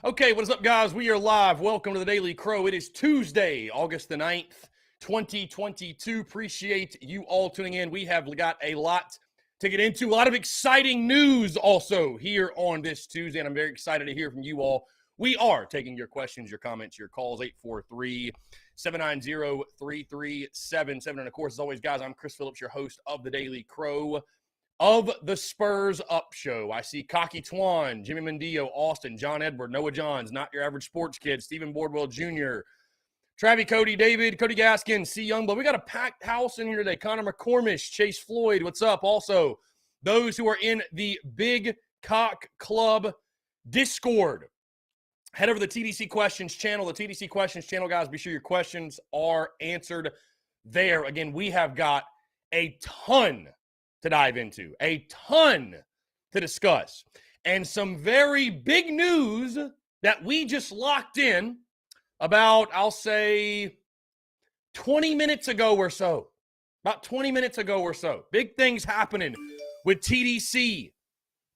Okay, what is up, guys? We are live. Welcome to the Daily Crow. It is Tuesday, August the 9th, 2022. Appreciate you all tuning in. We have got a lot to get into, a lot of exciting news also here on this Tuesday, and I'm very excited to hear from you all. We are taking your questions, your comments, your calls, 843-790-3377. And of course, as always, guys, I'm Chris Phillips, your host of the Daily Crow of the Spurs Up Show. I see Cocky Twan, Jimmy Mendillo, Austin, John Edward, Noah Johns, Not Your Average Sports Kid, Stephen Boardwell Jr., Travis Cody, David, Cody Gaskin, C. Youngblood. We got a packed house in here today. Connor McCormish, Chase Floyd, what's up? Also, those who are in the Big Cock Club Discord, head over to the TDC Questions channel. The TDC Questions channel, guys, be sure your questions are answered there. Again, we have got a ton to dive into, a ton to discuss, and some very big news that we just locked in about, I'll say, 20 minutes ago or so. About 20 minutes ago or so. Big things happening with TDC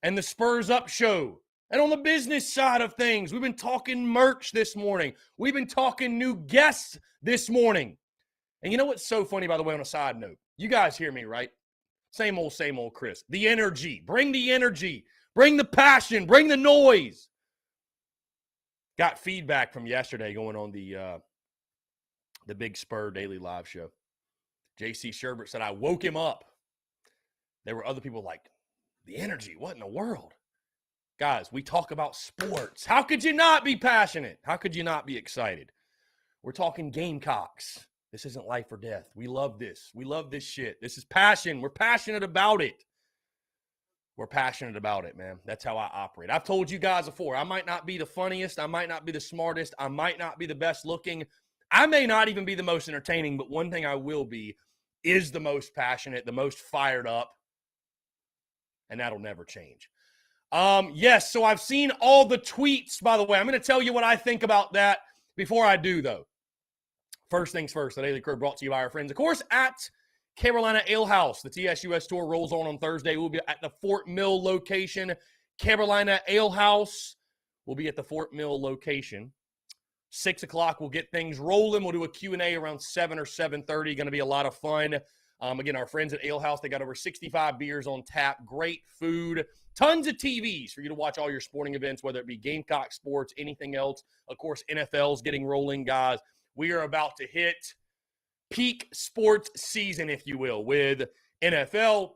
and the Spurs Up Show. And on the business side of things, we've been talking merch this morning. We've been talking new guests this morning. And you know what's so funny, by the way, on a side note? You guys hear me, right? Same old Chris. The energy. Bring the energy. Bring the passion. Bring the noise. Got feedback from yesterday going on the Big Spur Daily Live show. JC Sherbert said I woke him up. There were other people like, the energy, what in the world? Guys, we talk about sports. How could you not be passionate? How could you not be excited? We're talking Gamecocks. This isn't life or death. We love this. We love this shit. This is passion. We're passionate about it. We're passionate about it, man. That's how I operate. I've told you guys before, I might not be the funniest. I might not be the smartest. I might not be the best looking. I may not even be the most entertaining, but one thing I will be is the most passionate, the most fired up, and that'll never change. Yes, so I've seen all the tweets, by the way. I'm going to tell you what I think about that before I do, though. First things first, the Daily Crow brought to you by our friends, of course, at Carolina Ale House. The TSUS tour rolls on Thursday. We'll be at the Fort Mill location. Carolina Ale House will be at the Fort Mill location. 6 o'clock, we'll get things rolling. We'll do a Q&A around 7 or 7:30. Going to be a lot of fun. Again, our friends at Ale House, they got over 65 beers on tap. Great food. Tons of TVs for you to watch all your sporting events, whether it be Gamecock sports, anything else. Of course, NFL's getting rolling, guys. We are about to hit peak sports season, if you will, with NFL,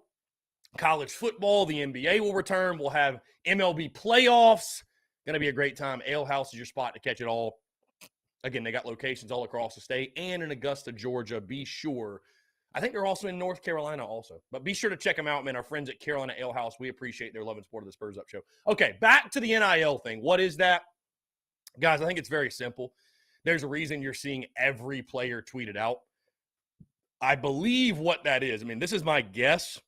college football, the NBA will return. We'll have MLB playoffs. Going to be a great time. Ale House is your spot to catch it all. Again, they got locations all across the state and in Augusta, Georgia. Be sure. I think they're also in North Carolina also. But be sure to check them out, man. Our friends at Carolina Ale House, we appreciate their love and support of the Spurs Up Show. Okay, back to the NIL thing. What is that? Guys, I think it's very simple. There's a reason you're seeing every player tweet it out. I believe what that is, I mean, this is my guess,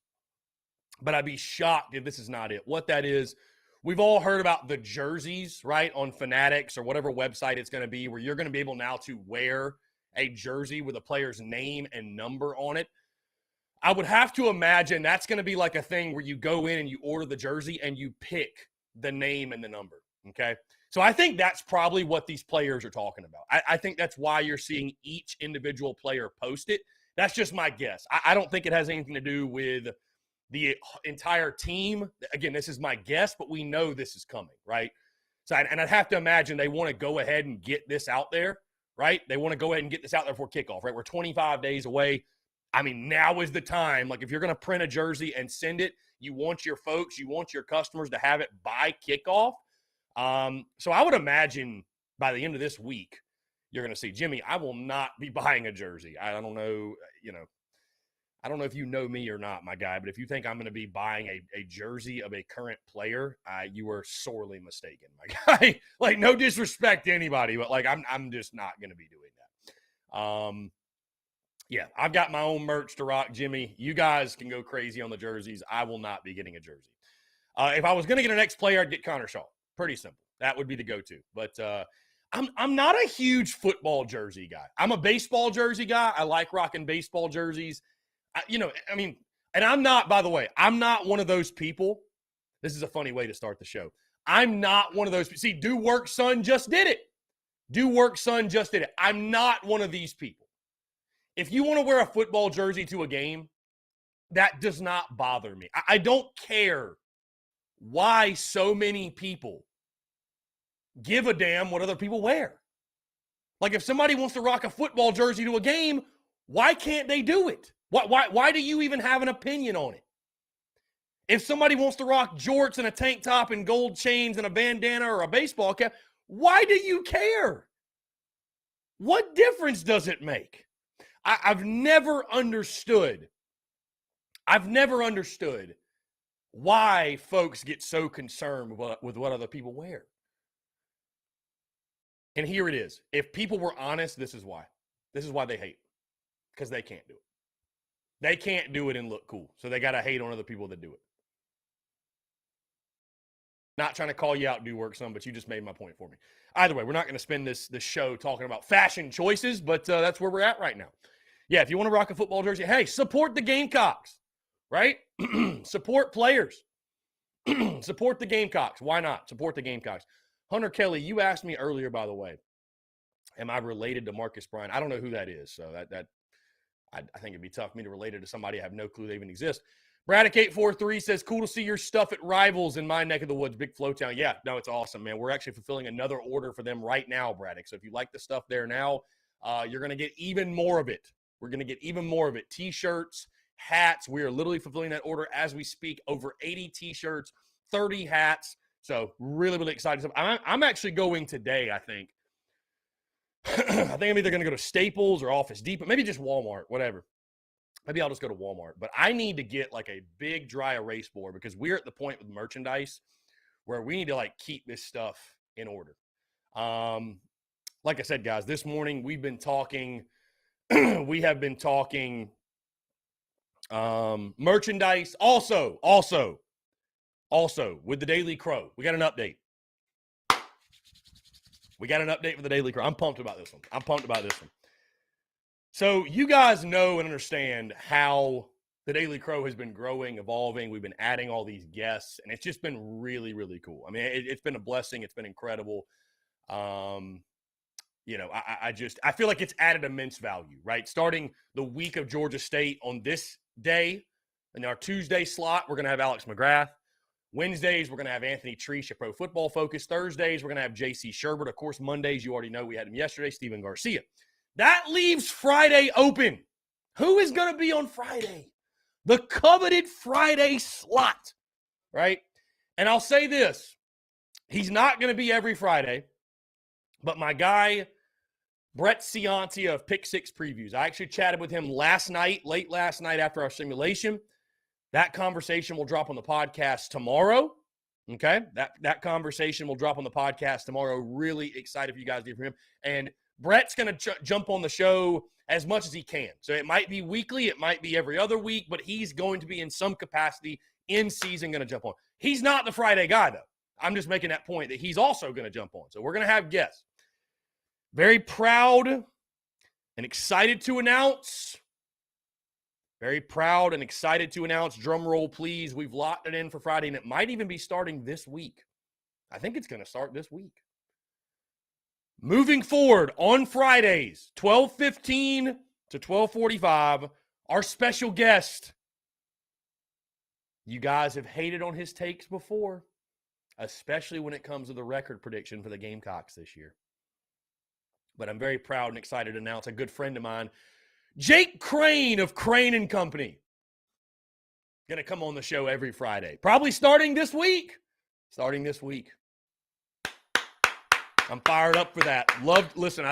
but I'd be shocked if this is not it. What that is, we've all heard about the jerseys, right, on Fanatics or whatever website it's going to be, where you're going to be able now to wear a jersey with a player's name and number on it. I would have to imagine that's going to be like a thing where you go in and you order the jersey and you pick the name and the number, okay? So I think that's probably what these players are talking about. I think that's why you're seeing each individual player post it. That's just my guess. I don't think it has anything to do with the entire team. Again, this is my guess, but we know this is coming, right? So, and I'd have to imagine they want to go ahead and get this out there, right? They want to go ahead and get this out there before kickoff, right? We're 25 days away. I mean, now is the time. Like, if you're going to print a jersey and send it, you want your folks, you want your customers to have it by kickoff. So I would imagine by the end of this week, you're going to see, Jimmy, I will not be buying a jersey. I don't know, I don't know if you know me or not, my guy, but if you think I'm going to be buying a jersey of a current player, you are sorely mistaken, my guy. Like, no disrespect to anybody, but like, I'm just not going to be doing that. Yeah, I've got my own merch to rock, Jimmy. You guys can go crazy on the jerseys. I will not be getting a jersey. If I was going to get an ex-player, I'd get Connor Shaw. Pretty simple. That would be the go-to. But I'm not a huge football jersey guy. I'm a baseball jersey guy. I like rocking baseball jerseys. And I'm not, by the way, I'm not one of those people. This is a funny way to start the show. I'm not one of those. See, Do Work Son just did it. Do Work Son just did it. I'm not one of these people. If you want to wear a football jersey to a game, that does not bother me. I don't care why so many people give a damn what other people wear. Like if somebody wants to rock a football jersey to a game, why can't they do it? Why do you even have an opinion on it? If somebody wants to rock jorts and a tank top and gold chains and a bandana or a baseball cap, why do you care? What difference does it make? I've never understood why folks get so concerned with what other people wear. And here it is. If people were honest, this is why. This is why they hate. Because they can't do it. They can't do it and look cool. So they got to hate on other people that do it. Not trying to call you out, Do Work Son, but you just made my point for me. Either way, we're not going to spend this show talking about fashion choices, but that's where we're at right now. Yeah, if you want to rock a football jersey, hey, support the Gamecocks, right? Support players. Support the Gamecocks. Why not? Support the Gamecocks. Hunter Kelly, you asked me earlier, by the way, am I related to Marcus Bryant? I don't know who that is, so I think it'd be tough for me to relate it to somebody I have no clue they even exist. Braddock843 says, cool to see your stuff at Rivals in my neck of the woods, Big Flowtown. Yeah, no, it's awesome, man. We're actually fulfilling another order for them right now, Braddock. So if you like the stuff there now, you're going to get even more of it. We're going to get even more of it. T-shirts, hats. We are literally fulfilling that order as we speak. Over 80 T-shirts, 30 hats. So really, really excited. I'm actually going today, I think. I think I'm either going to go to Staples or Office Depot, maybe just Walmart, whatever. Maybe I'll just go to Walmart. But I need to get like a big dry erase board because we're at the point with merchandise where we need to like keep this stuff in order. Like I said, guys, this morning we've been talking, we have been talking merchandise. Also with the Daily Crow, we got an update. We got an update for the Daily Crow. I'm pumped about this one. So you guys know and understand how the Daily Crow has been growing, evolving. We've been adding all these guests, and it's just been really, really cool. I mean, it's been a blessing. It's been incredible. You know, I feel like it's added immense value, right? Starting the week of Georgia State on this day, in our Tuesday slot, we're going to have Alex McGrath. Wednesdays, we're going to have Anthony Treesh at Pro Football Focus. Thursdays, we're going to have J.C. Sherbert. Of course, Mondays, you already know we had him yesterday, Steven Garcia. That leaves Friday open. Who is going to be on Friday? The coveted Friday slot, right? And I'll say this. He's not going to be every Friday, but my guy, Brett Ciancia of Pick Six Previews, I actually chatted with him late last night after our simulation. That conversation will drop on the podcast tomorrow, okay? That conversation will drop on the podcast tomorrow. Really excited for you guys to hear from him. And Brett's going to jump on the show as much as he can. So it might be weekly, it might be every other week, but he's going to be in some capacity in season going to jump on. He's not the Friday guy, though. I'm just making that point that he's also going to jump on. So we're going to have guests. Very proud and excited to announce. Drum roll, please. We've locked it in for Friday, and it might even be starting this week. I think it's going to start this week. Moving forward on Fridays, 12:15 to 12:45, our special guest. You guys have hated on his takes before, especially when it comes to the record prediction for the Gamecocks this year. But I'm very proud and excited to announce a good friend of mine, Jake Crane of Crane & Company. Going to come on the show every Friday. Probably starting this week. I'm fired up for that. Listen,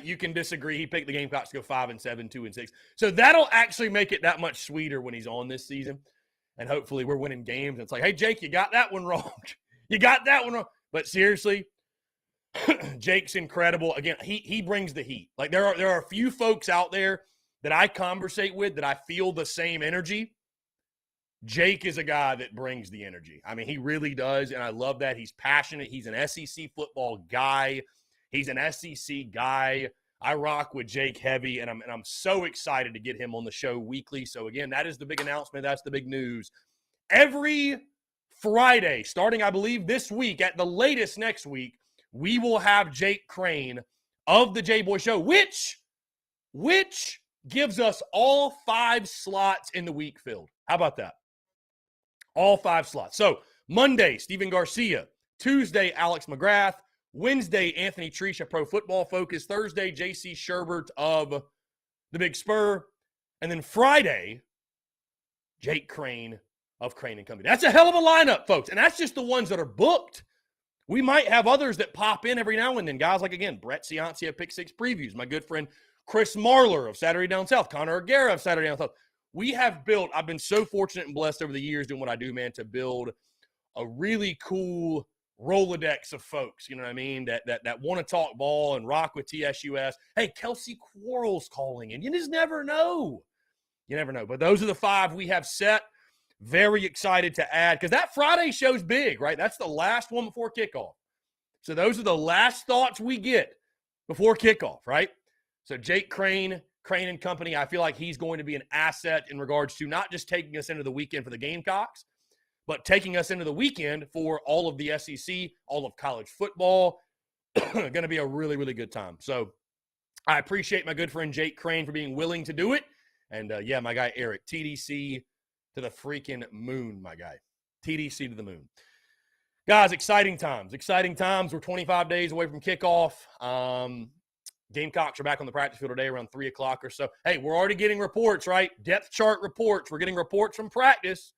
you can disagree. He picked the Gamecocks to go 5-7, 2-6. So that'll actually make it that much sweeter when he's on this season. And hopefully we're winning games. And it's like, hey, Jake, you got that one wrong. But seriously, Jake's incredible. Again, he brings the heat. Like there are a few folks out there that I conversate with that I feel the same energy. Jake is a guy that brings the energy. I mean, he really does, and I love that. He's passionate. He's an SEC football guy. I rock with Jake heavy, and I'm so excited to get him on the show weekly. So, again, that is the big announcement. That's the big news. Every Friday, starting, I believe, this week, at the latest next week, we will have Jake Crane of the J-Boy Show, which gives us all 5 slots in the week filled. How about that? All 5 slots. So Monday, Steven Garcia. Tuesday, Alex McGrath. Wednesday, Anthony Trisha, Pro Football Focus. Thursday, JC Sherbert of the Big Spur. And then Friday, Jake Crane of Crane & Company. That's a hell of a lineup, folks. And that's just the ones that are booked. We might have others that pop in every now and then. Guys like, again, Brett Cianci of Pick 6 Previews. My good friend Chris Marler of Saturday Down South. Connor O'Gara of Saturday Down South. We have built, I've been so fortunate and blessed over the years doing what I do, man, to build a really cool Rolodex of folks, you know what I mean, that want to talk ball and rock with TSUS. Hey, Kelsey Quarles calling in. You just never know. You never know. But those are the 5 we have set. Very excited to add, because that Friday show's big, right? That's the last one before kickoff. So those are the last thoughts we get before kickoff, right? So Jake Crane & Company, I feel like he's going to be an asset in regards to not just taking us into the weekend for the Gamecocks, but taking us into the weekend for all of the SEC, all of college football. Going to be a really, really good time. So I appreciate my good friend Jake Crane for being willing to do it. And, yeah, my guy Eric, TDC to the freaking moon, my guy. TDC to the moon. Guys, exciting times. Exciting times. We're 25 days away from kickoff. Gamecocks are back on the practice field today around 3 o'clock or so. Hey, we're already getting reports, right? Depth chart reports. We're getting reports from practice.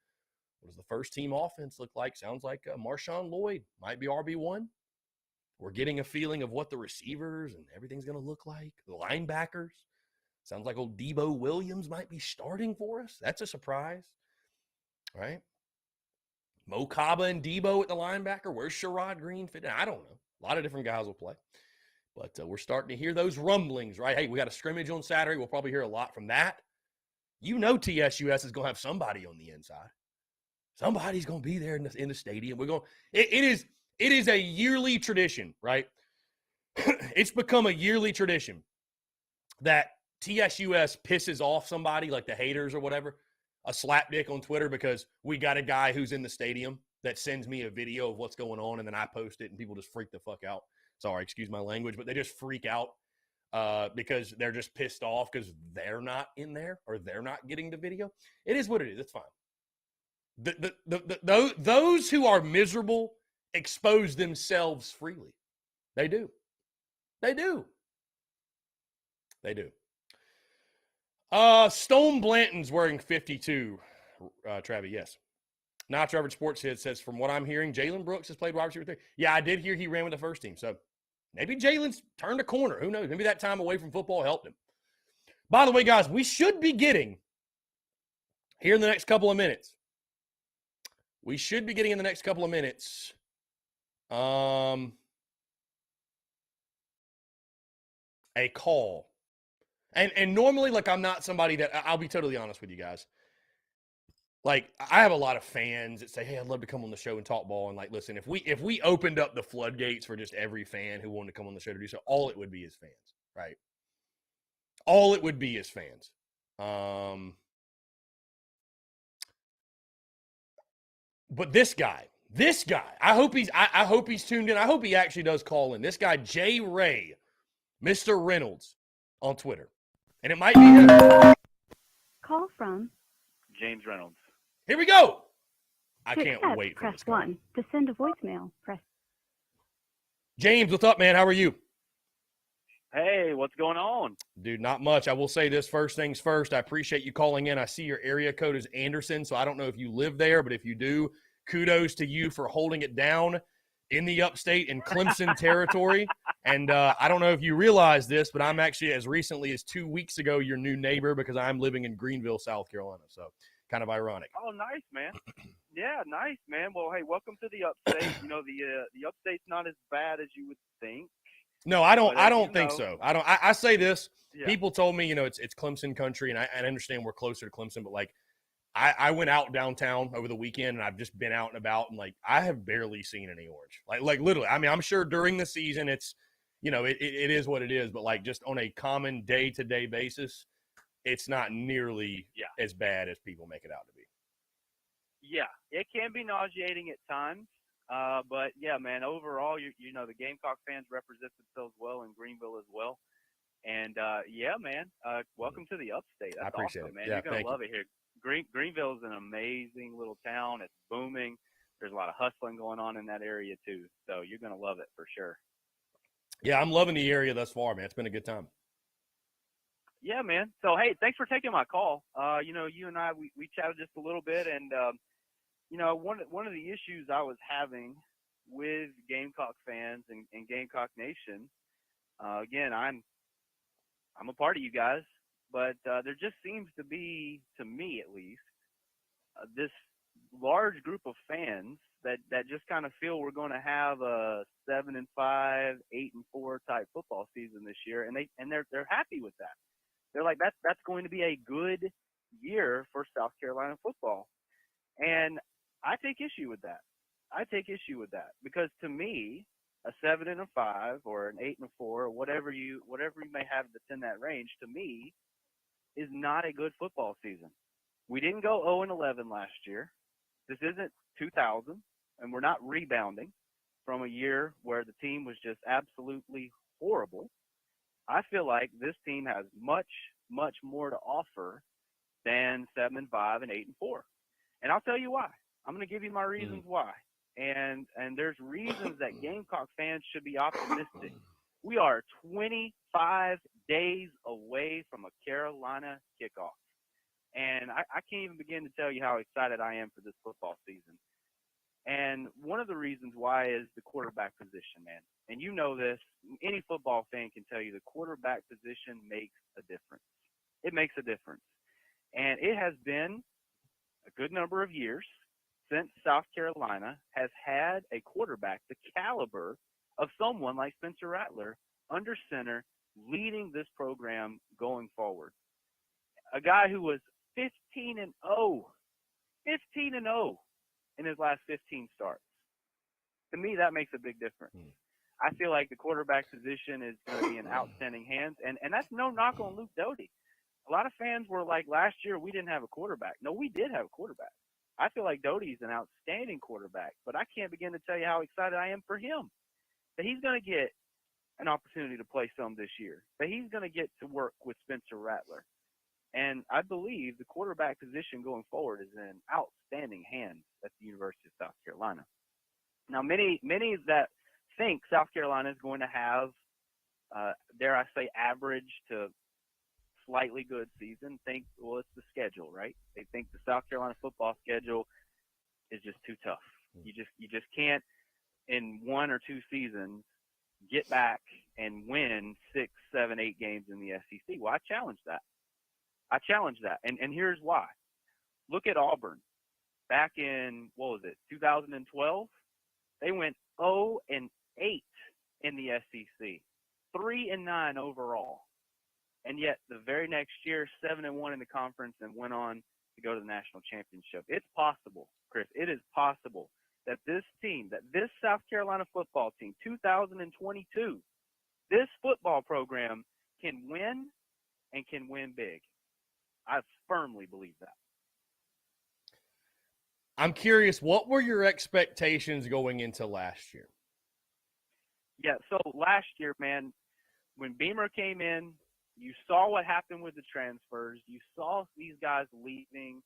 What does the first team offense look like? Sounds like Marshawn Lloyd might be RB1. We're getting a feeling of what the receivers and everything's going to look like. The linebackers. Sounds like old Debo Williams might be starting for us. That's a surprise, right? Mo Kaba and Debo at the linebacker. Where's Sherrod Green fit in? I don't know. A lot of different guys will play. But we're starting to hear those rumblings, right? Hey, we got a scrimmage on Saturday. We'll probably hear a lot from that. You know TSUS is going to have somebody on the inside. Somebody's going to be there in the stadium. We're going. It is a yearly tradition, right? It's become a yearly tradition that TSUS pisses off somebody, like the haters or whatever, a slapdick on Twitter, because we got a guy who's in the stadium that sends me a video of what's going on, and then I post it, and people just freak the fuck out. Sorry, excuse my language, but they just freak out because they're just pissed off because they're not in there or they're not getting the video. It is what it is. It's fine. Those who are miserable expose themselves freely. They do. They do. They do. Stone Blanton's wearing 52, Travis, yes. Not Trevor Sports Head says, from what I'm hearing, Jalen Brooks has played wide receiver 3. Yeah, I did hear he ran with the first team. So maybe Jalen's turned a corner. Who knows? Maybe that time away from football helped him. By the way, guys, we should be getting, here in the next couple of minutes, a call. And normally, like, I'm not somebody that, I'll be totally honest with you guys. Like, I have a lot of fans that say, hey, I'd love to come on the show and talk ball. And, like, listen, if we opened up the floodgates for just every fan who wanted to come on the show to do so, all it would be is fans, right? All it would be is fans. But this guy, I hope he's tuned in. I hope he actually does call in. This guy, Jay Ray, Mr. Reynolds on Twitter. And it might be him. Call from James Reynolds. Here we go. I to can't accept, wait for press this call. 1. To send a voicemail, press. James, what's up, man? How are you? Hey, what's going on? Dude, not much. I will say this, first things first. I appreciate you calling in. I see your area code is Anderson, so I don't know if you live there, but if you do, kudos to you for holding it down in the upstate in Clemson territory. And I don't know if you realize this, but I'm actually, as recently as 2 weeks ago, your new neighbor, because I'm living in Greenville, South Carolina. So kind of ironic. Oh, nice, man. Yeah, nice, man. Well, hey, welcome to the upstate. You know, the upstate's not as bad as you would think. No, I don't think so. I say this. Yeah. People told me, it's Clemson country, and I understand we're closer to Clemson, but like I went out downtown over the weekend, and I've just been out and about, and like I have barely seen any orange. Like literally. I mean, I'm sure during the season it's, it is what it is, but like just on a common day-to-day basis, it's not nearly as bad as people make it out to be. Yeah, it can be nauseating at times. But yeah, man, overall, you know, the Gamecock fans represent themselves well in Greenville as well. And yeah, man, welcome to the upstate. I That's appreciate awesome, it. man. Yeah, You're gonna thank you. love it here. Greenville is an amazing little town. It's booming. There's a lot of hustling going on in that area too. So you're gonna love it for sure. Yeah, I'm loving the area thus far, man. It's been a good time. Yeah, man. So hey, thanks for taking my call. You know, you and I we chatted just a little bit, and you know, one of the issues I was having with Gamecock fans and Gamecock Nation. Again, I'm a part of you guys, but there just seems to be, to me at least, this large group of fans that just kind of feel we're going to have a 7-5, 8-4 type football season this year, and they're happy with that. They're like, that's going to be a good year for South Carolina football, and I take issue with that. I take issue with that because to me, a 7-5 or an 8-4 or whatever you may have that's in that range, to me, is not a good football season. We didn't go 0-11 last year. This isn't 2000, and we're not rebounding from a year where the team was just absolutely horrible. I feel like this team has much, much more to offer than 7-5 and 8-4. And I'll tell you why. I'm going to give you my reasons why. And there's reasons that Gamecock fans should be optimistic. We are 25 days away from a Carolina kickoff. And I can't even begin to tell you how excited I am for this football season. And one of the reasons why is the quarterback position, man. And you know this. Any football fan can tell you the quarterback position makes a difference. It makes a difference. And it has been a good number of years since South Carolina has had a quarterback the caliber of someone like Spencer Rattler under center leading this program going forward. A guy who was 15-0 in his last 15 starts. To me, that makes a big difference. I feel like the quarterback position is going to be in outstanding hands, and that's no knock on Luke Doty. A lot of fans were like, last year we didn't have a quarterback. No, we did have a quarterback. I feel like Doty's an outstanding quarterback, but I can't begin to tell you how excited I am for him. That he's going to get an opportunity to play some this year. That he's going to get to work with Spencer Rattler. And I believe the quarterback position going forward is in outstanding hands at the University of South Carolina. Now, many that think South Carolina is going to have, dare I say, average to slightly good season, think, well, it's the schedule, right? They think the South Carolina football schedule is just too tough. You just can't in 1 or 2 seasons get back and win 6, 7, 8 games in the SEC. Well, I challenge that. And here's why. Look at Auburn. Back in, 2012? They went 0-8 in the SEC, 3-9 overall. And yet the very next year, 7-1 in the conference and went on to go to the national championship. It's possible, Chris. It is possible that this team, that this South Carolina football team, 2022, this football program can win and can win big. I firmly believe that. I'm curious, what were your expectations going into last year? Yeah, so last year, man, when Beamer came in, you saw what happened with the transfers. You saw these guys leaving,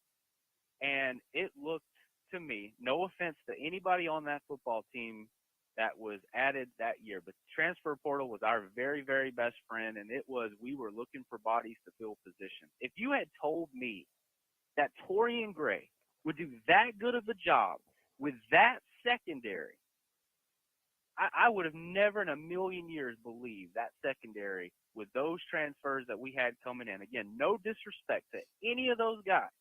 and it looked to me, no offense to anybody on that football team that was added that year, but the transfer portal was our very, very best friend, and we were looking for bodies to fill positions. If you had told me that Torian Gray would do that good of a job with that secondary, I would have never in a million years believed that secondary with those transfers that we had coming in. Again, no disrespect to any of those guys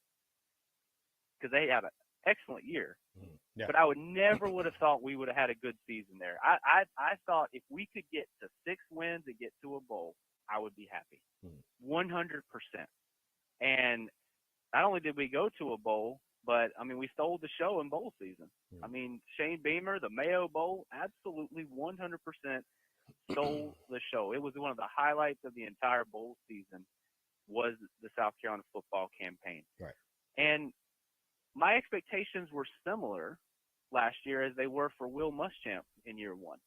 because they had an excellent year. Yeah. But I would have thought we would have had a good season there. I thought if we could get to 6 wins and get to a bowl, I would be happy. 100%. And not only did we go to a bowl, but, I mean, we stole the show in bowl season. I mean, Shane Beamer, the Mayo Bowl, absolutely 100% stole the show. It was one of the highlights of the entire bowl season was the South Carolina football campaign. Right. And my expectations were similar last year as they were for Will Muschamp in year one.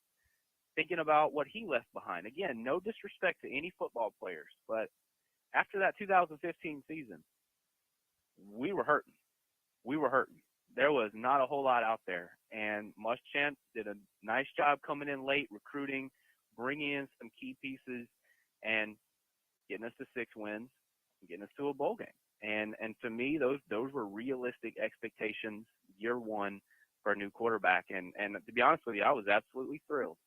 Thinking about what he left behind. Again, no disrespect to any football players, but after that 2015 season, we were hurting. There was not a whole lot out there, and Muschamp did a nice job coming in late, recruiting, bringing in some key pieces, and getting us to 6 wins, getting us to a bowl game. And to me, those were realistic expectations year one for a new quarterback. And to be honest with you, I was absolutely thrilled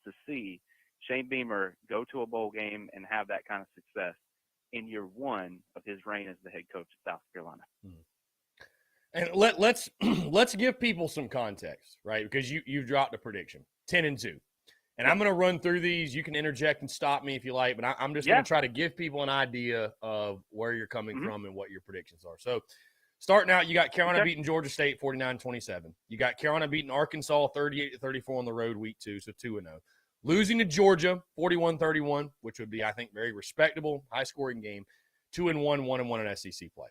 to see Shane Beamer go to a bowl game and have that kind of success in year one of his reign as the head coach of South Carolina. And let's give people some context, right? Because you dropped a prediction, 10-2. And I'm going to run through these. You can interject and stop me if you like, but I'm just going to try to give people an idea of where you're coming from and what your predictions are. So starting out, you got Carolina beating Georgia State 49-27. You got Carolina beating Arkansas 38-34 on the road week 2, so 2-0. Losing to Georgia 41-31, which would be, I think, very respectable, high-scoring game. 2-1, 1-1 in SEC play.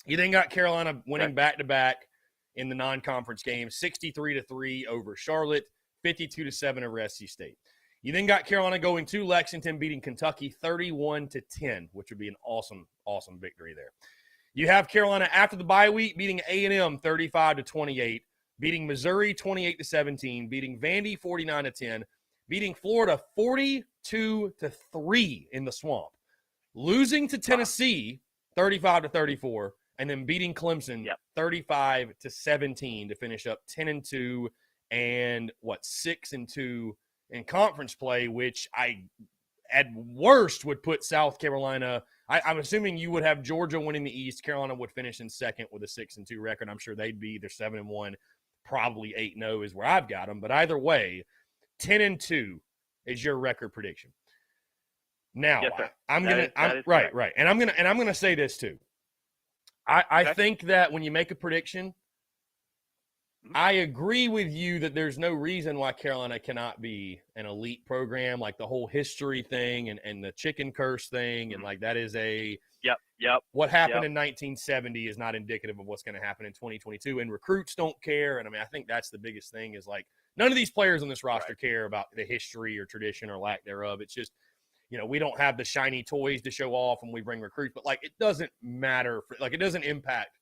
You then got Carolina winning back-to-back in the non-conference games, 63-3 over Charlotte, 52-7 over SC State. You then got Carolina going to Lexington, beating Kentucky 31-10, which would be an awesome, awesome victory there. You have Carolina after the bye week beating A&M 35-28, beating Missouri 28-17, beating Vandy 49-10, beating Florida 42-3 in the Swamp, losing to Tennessee 35-34, and then beating Clemson 35-17 to finish up 10-2 and 6-2 in conference play, which I at worst would put South Carolina. I'm assuming you would have Georgia winning the East. Carolina would finish in second with a 6-2 record. I'm sure they'd be either 7-1, probably 8-0 is where I've got them. But either way, 10-2 is your record prediction. Now, yes, I'm right. And I'm gonna say this too. I think that when you make a prediction, I agree with you that there's no reason why Carolina cannot be an elite program, like the whole history thing and the chicken curse thing, and like that is a what happened in 1970 is not indicative of what's going to happen in 2022, and recruits don't care. And I mean, I think that's the biggest thing is like none of these players on this roster care about the history or tradition or lack thereof. It's just, we don't have the shiny toys to show off when we bring recruits, but like it doesn't matter. It doesn't impact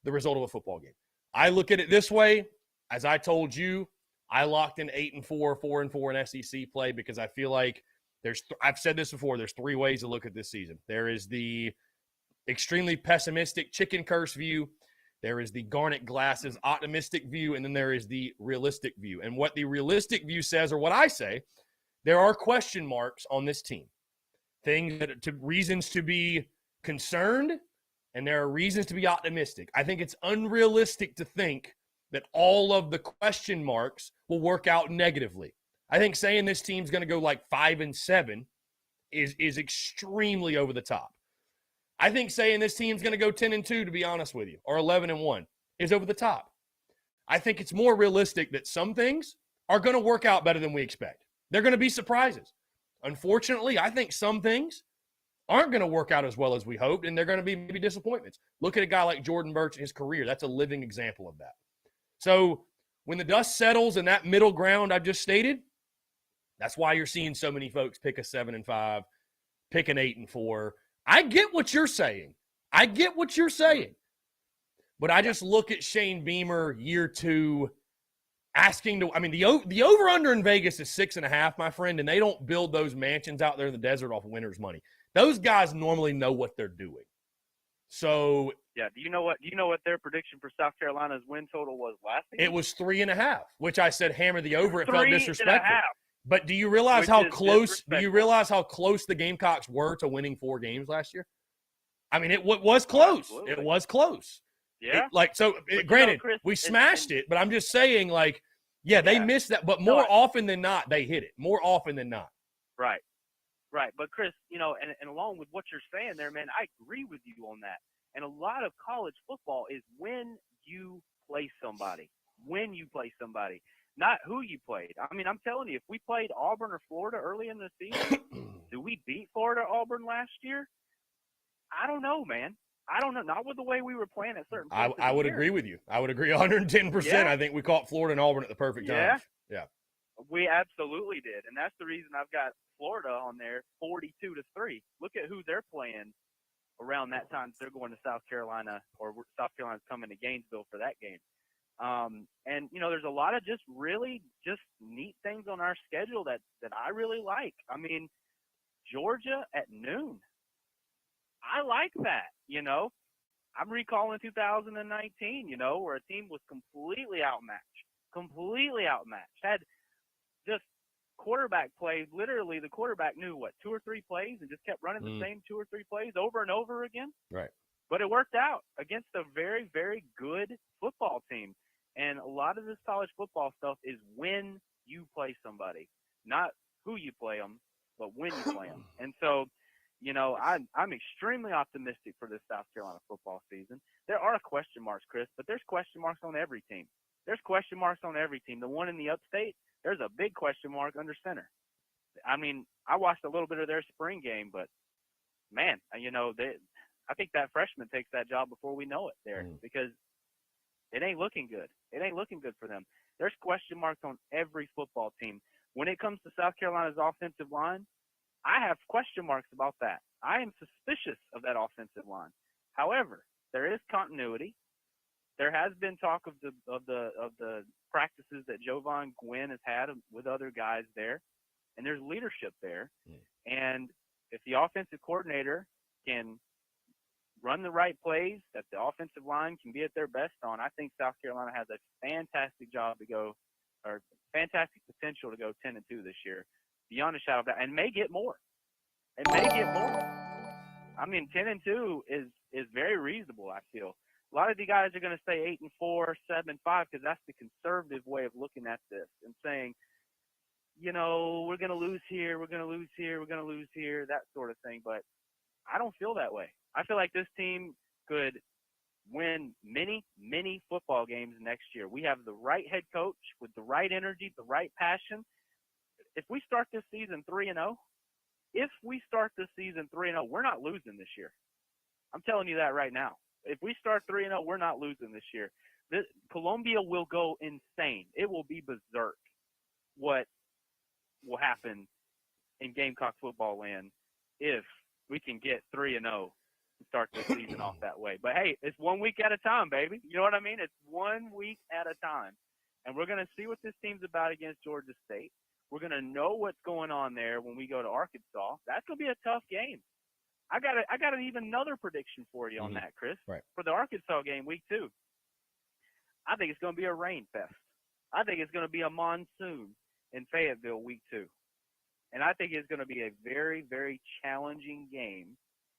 the result of a football game. I look at it this way. As I told you, I locked in 8-4, 4-4 in SEC play because I feel like I've said this before, there's 3 ways to look at this season. There is the extremely pessimistic chicken curse view. There is the garnet glasses optimistic view, and then there is the realistic view. And what the realistic view says, or what I say, there are question marks on this team. Reasons to be concerned, and there are reasons to be optimistic. I think it's unrealistic to think that all of the question marks will work out negatively. I think saying this team's going to go like 5-7 is extremely over the top. I think saying this team's going to go 10-2, to be honest with you, or 11-1 is over the top. I think it's more realistic that some things are going to work out better than we expect. They're going to be surprises. Unfortunately, I think some things aren't going to work out as well as we hoped, and they're going to be maybe disappointments. Look at a guy like Jordan Burch in his career. That's a living example of that. So when the dust settles in that middle ground I've just stated, that's why you're seeing so many folks pick a 7-5, pick an 8-4. I get what you're saying. But I just look at Shane Beamer year 2 the over-under in Vegas is 6.5, my friend, and they don't build those mansions out there in the desert off of winners' money. Those guys normally know what they're doing. So do you know what their prediction for South Carolina's win total was last season? It was 3.5, which I said hammer the over. It felt disrespectful. But do you realize how close the Gamecocks were to winning 4 games last year? I mean, it was close. Absolutely. It was close. Yeah. Granted, Chris, we smashed it, but I'm just saying, they missed that. But more often than not, they hit it. More often than not. Right. But Chris, and along with what you're saying there, man, I agree with you on that. And a lot of college football is when you play somebody, not who you played. I mean, I'm telling you, if we played Auburn or Florida early in the season, do we beat Florida or Auburn last year? I don't know, man. I don't know, not with the way we were playing at certain I, points. I would agree with you. I would agree 110%. Yeah. I think we caught Florida and Auburn at the perfect Yeah. times. Yeah. We absolutely did, and that's the reason I've got Florida on there 42-3. Look at who they're playing around that time. They're going to South Carolina, or South Carolina's coming to Gainesville for that game. And there's a lot of just really just neat things on our schedule that I really like. I mean, Georgia at noon. I like that. I'm recalling 2019. Where a team was completely outmatched. Had just quarterback plays. Literally, the quarterback knew 2 or 3 plays and just kept running the same 2 or 3 plays over and over again. Right. But it worked out against a very, very good football team. And a lot of this college football stuff is when you play somebody, not who you play them, but when you play them. And so, I'm extremely optimistic for this South Carolina football season. There are question marks, Chris, but there's question marks on every team. There's question marks on every team. The one in the upstate, there's a big question mark under center. I mean, I watched a little bit of their spring game, but, man, I think that freshman takes that job before we know it there because it ain't looking good. It ain't looking good for them. There's question marks on every football team. When it comes to South Carolina's offensive line, I have question marks about that. I am suspicious of that offensive line. However, there is continuity. There has been talk of the practices that Jovan Gwynn has had with other guys there, and there's leadership there. And if the offensive coordinator can run the right plays, that the offensive line can be at their best on, I think South Carolina has a fantastic fantastic potential to go 10-2 this year, beyond a shadow of doubt, and may get more. I mean, 10-2 is very reasonable, I feel. A lot of the guys are going to say 8-4, 7-5, because that's the conservative way of looking at this and saying, we're going to lose here, we're going to lose here, we're going to lose here, that sort of thing. But I don't feel that way. I feel like this team could win many, many football games next year. We have the right head coach with the right energy, the right passion. If we start this season 3-0, we're not losing this year. I'm telling you that right now. If we start 3-0, we're not losing this year. Columbia will go insane. It will be berserk what will happen in Gamecock football land if we can get 3-0 and start the season off that way. But, hey, it's 1 week at a time, baby. You know what I mean? It's 1 week at a time. And we're going to see what this team's about against Georgia State. We're going to know what's going on there when we go to Arkansas. That's going to be a tough game. I got even another prediction for you on that, Chris. Right. For the Arkansas game, week 2. I think it's going to be a rain fest. I think it's going to be a monsoon in Fayetteville week 2. And I think it's going to be a very, very challenging game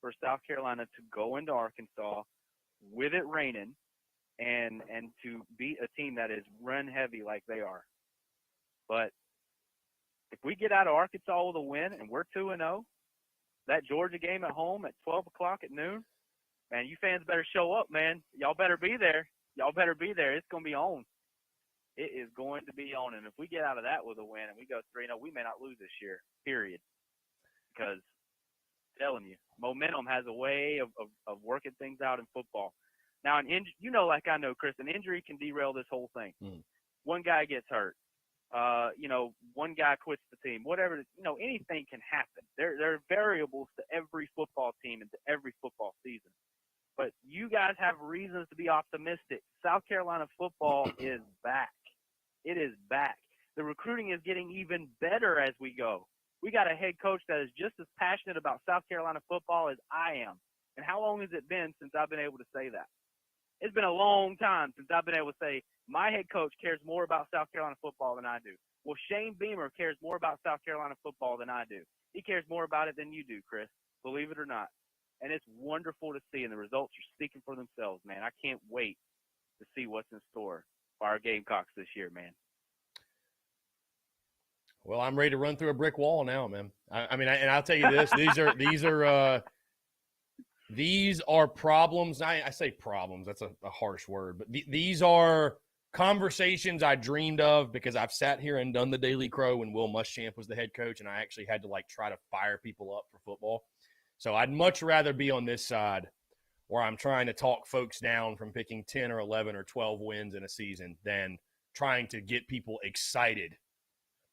for South Carolina to go into Arkansas with it raining and to beat a team that is run heavy like they are. But if we get out of Arkansas with a win and we're 2-0, that Georgia game at home at 12 o'clock at noon, man, you fans better show up, man. Y'all better be there. It's going to be on. It is going to be on. And if we get out of that with a win and we go 3-0, we may not lose this year, period. Because I'm telling you, momentum has a way of working things out in football. Now, like I know, Chris, an injury can derail this whole thing. One guy gets hurt. One guy quits the team, whatever, anything can happen. There are variables to every football team and to every football season. But you guys have reasons to be optimistic. South Carolina football is back. It is back. The recruiting is getting even better as we go. We got a head coach that is just as passionate about South Carolina football as I am. And how long has it been since I've been able to say that? It's been a long time since I've been able to say my head coach cares more about South Carolina football than I do. Well, Shane Beamer cares more about South Carolina football than I do. He cares more about it than you do, Chris, believe it or not. And it's wonderful to see, and the results are speaking for themselves, man. I can't wait to see what's in store for our Gamecocks this year, man. Well, I'm ready to run through a brick wall now, man. And I'll tell you this: these are problems. I say problems. That's a harsh word, but these are conversations I dreamed of because I've sat here and done the Daily Crow when Will Muschamp was the head coach, and I actually had to try to fire people up for football. So I'd much rather be on this side where I'm trying to talk folks down from picking 10 or 11 or 12 wins in a season than trying to get people excited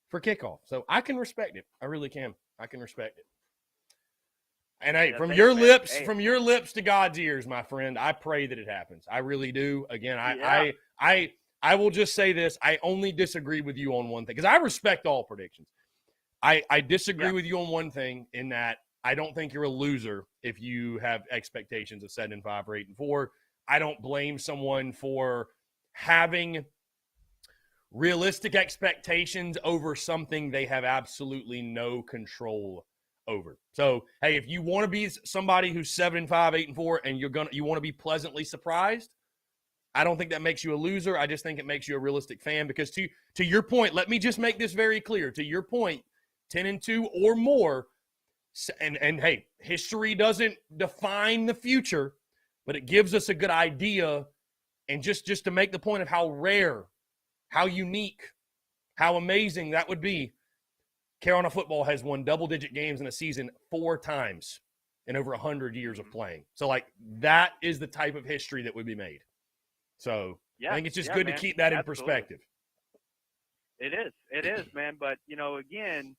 for kickoff. So I can respect it. I really can. I can respect it. And hey, Yeah, from thanks, your man. lips, Hey. from your lips to God's ears, my friend, I pray that it happens. I really do. Again, Yeah. I will just say this. I only disagree with you on one thing because I respect all predictions. I disagree with you on one thing in that I don't think you're a loser if you have expectations of 7-5 or 8-4. I don't blame someone for having realistic expectations over something they have absolutely no control over. So, hey, if you want to be somebody who's 7-5, 8-4, and you want to be pleasantly surprised, I don't think that makes you a loser. I just think it makes you a realistic fan because to your point, let me just make this very clear. To your point, 10-2 or more, and hey, history doesn't define the future, but it gives us a good idea. And just to make the point of how rare, how unique, how amazing that would be, Carolina football has won double-digit games in a season 4 times in over 100 years of playing. So, like, that is the type of history that would be made. So, I think it's just good man. to keep that in Absolutely. perspective. It is, man. But, again,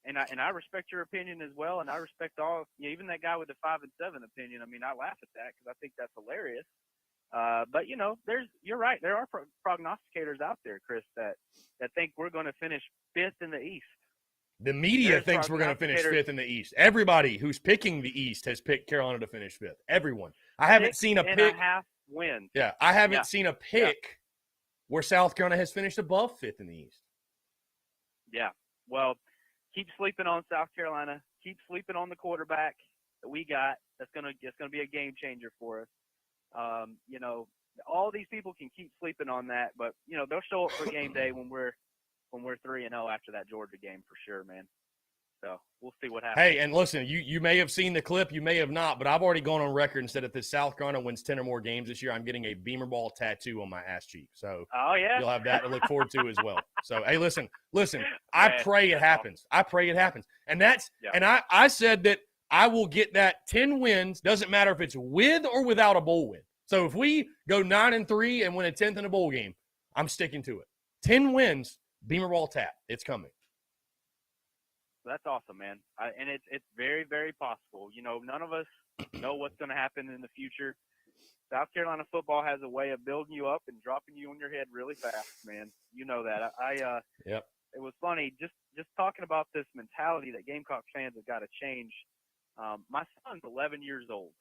and I respect your opinion as well, and I respect all, even that guy with the 5-7 opinion. I mean, I laugh at that because I think that's hilarious. But you're right. There are prognosticators out there, Chris, that think we're going to finish 5th in the East. The media thinks we're going to finish 5th in the East. Everybody who's picking the East has picked Carolina to finish 5th. Everyone. I haven't seen a pick. 6.5 wins. Yeah, I haven't seen a pick where South Carolina has finished above 5th in the East. Yeah. Well, keep sleeping on South Carolina. Keep sleeping on the quarterback that we got. It's going to be a game changer for us. All these people can keep sleeping on that, but they'll show up for game day when we're 3-0 after that Georgia game for sure, man. So we'll see what happens. Hey, and listen, you may have seen the clip, you may have not, but I've already gone on record and said if the South Carolina wins 10 or more games this year, I'm getting a Beamer ball tattoo on my ass cheek. So you'll have that to look forward to as well. So hey, listen, I pray it happens. Awesome. I pray it happens. And and I said that I will get that 10 wins, doesn't matter if it's with or without a bowl win. So if we go 9-3 and win a 10th in a bowl game, I'm sticking to it. 10 wins, Beamer ball tap. It's coming. That's awesome, man. And it's very, very possible. None of us know what's going to happen in the future. South Carolina football has a way of building you up and dropping you on your head really fast, man. You know that. Yep. It was funny just talking about this mentality that Gamecock fans have got to change. My son's 11 years old.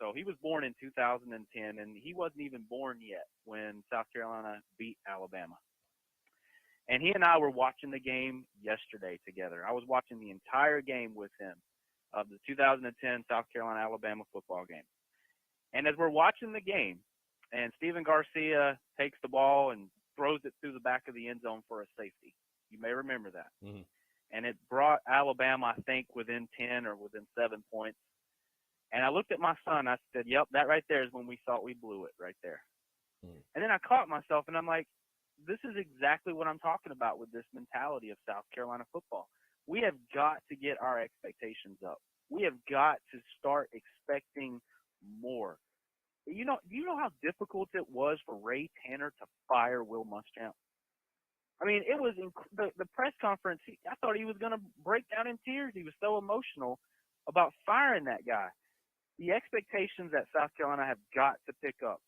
So he was born in 2010, and he wasn't even born yet when South Carolina beat Alabama. And he and I were watching the game yesterday together. I was watching the entire game with him of the 2010 South Carolina-Alabama football game. And as we're watching the game, and Steven Garcia takes the ball and throws it through the back of the end zone for a safety. You may remember that. Mm-hmm. And it brought Alabama, I think, within 10 or within 7 points. And I looked at my son. I said, yep, that right there is when we thought we blew it right there. Mm-hmm. And then I caught myself, and I'm like, this is exactly what I'm talking about with this mentality of South Carolina football. We have got to get our expectations up. We have got to start expecting more. Do you know how difficult it was for Ray Tanner to fire Will Muschamp? I mean, it was the press conference. I thought he was going to break down in tears. He was so emotional about firing that guy. The expectations that South Carolina have got to pick up.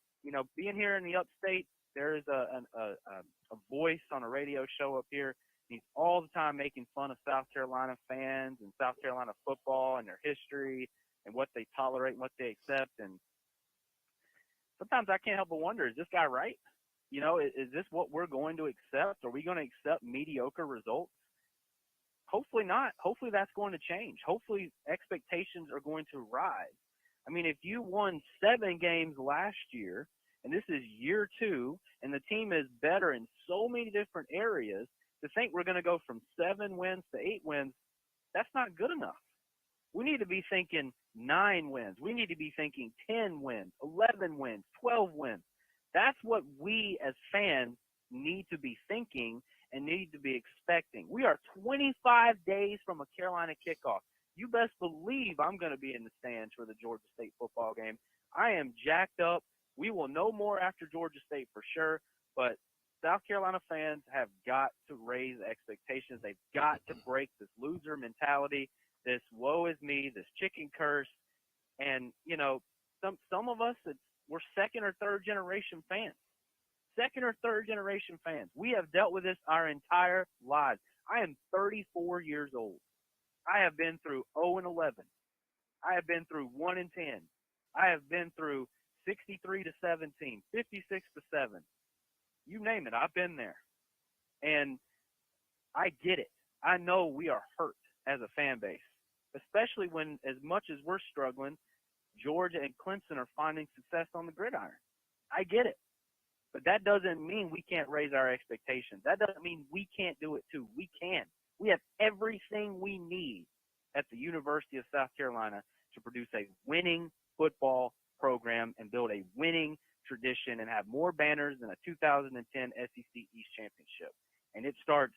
Being here in the upstate, there is a voice on a radio show up here. He's all the time making fun of South Carolina fans and South Carolina football and their history and what they tolerate and what they accept. And sometimes I can't help but wonder, is this guy right? Is this what we're going to accept? Are we going to accept mediocre results? Hopefully not. Hopefully that's going to change. Hopefully expectations are going to rise. I mean, if you won 7 games last year, and this is year 2, and the team is better in so many different areas, to think we're going to go from 7 wins to 8 wins, that's not good enough. We need to be thinking 9 wins. We need to be thinking 10 wins, 11 wins, 12 wins. That's what we as fans need to be thinking and need to be expecting. We are 25 days from a Carolina kickoff. you best believe I'm going to be in the stands for the Georgia State football game. I am jacked up. We will know more after Georgia State for sure, but South Carolina fans have got to raise expectations. They've got to break this loser mentality, this woe is me, this chicken curse. And, you know, some of us, we're second or third generation fans. Second or third generation fans. We have dealt with this our entire lives. I am 34 years old. I have been through 0-11. I have been through 1-10. I have been through 63-17, 56-7. You name it, I've been there. And I get it. I know we are hurt as a fan base, especially when, as much as we're struggling, Georgia and Clemson are finding success on the gridiron. I get it. But that doesn't mean we can't raise our expectations. That doesn't mean we can't do it too. We can. We have everything we need at the University of South Carolina to produce a winning football program and build a winning tradition and have more banners than a 2010 SEC East Championship. And it starts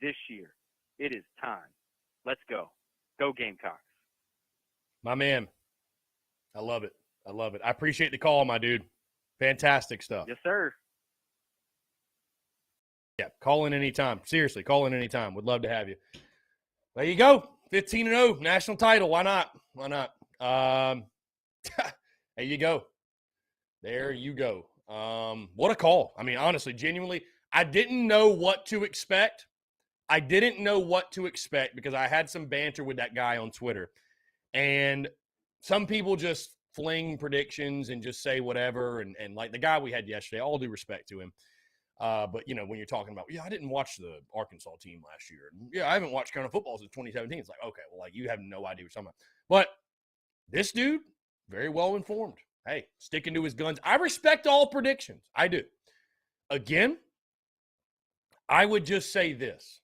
this year. It is time. Let's go. Go Gamecocks. My man. I love it. I love it. I appreciate the call, my dude. Fantastic stuff. Yes, sir. Yeah, call in anytime. Seriously, call in anytime. Would love to have you. There you go. 15-0, national title. Why not? Why not? There you go. There you go. What a call. I mean, honestly, genuinely, I didn't know what to expect. I didn't know what to expect because I had some banter with that guy on Twitter. And some people just fling predictions and just say whatever. And like the guy we had yesterday, all due respect to him. But, you know, when you're talking about, I didn't watch the Arkansas team last year. Yeah, I haven't watched Carolina football since 2017. It's like, okay, well, like you have no idea what you're talking about. But this dude, very well informed. Hey, sticking to his guns. I respect all predictions. I do. Again, I would just say this.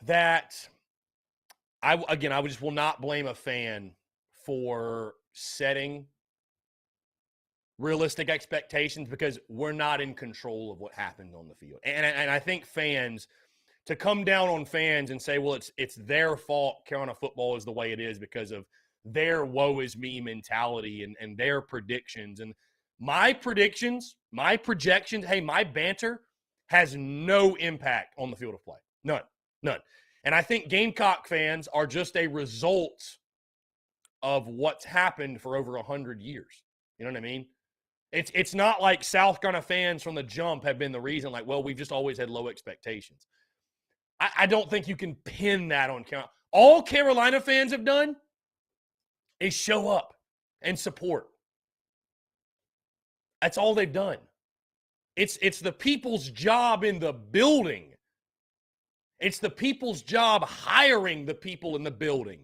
That I just will not blame a fan for setting realistic expectations because we're not in control of what happens on the field. And I think fans, to come down on fans and say, well, it's their fault Carolina football is the way it is because of their woe is me mentality and their predictions. And my predictions, my projections, hey, my banter has no impact on the field of play. None. And I think Gamecock fans are just a result of what's happened for over 100 years. You know what I mean? It's not like South Carolina fans from the jump have been the reason, like, well, we've just always had low expectations. I don't think you can pin that on Carolina. All Carolina fans have done is show up and support. That's all they've done. It's the people's job in the building. It's the people's job hiring the people in the building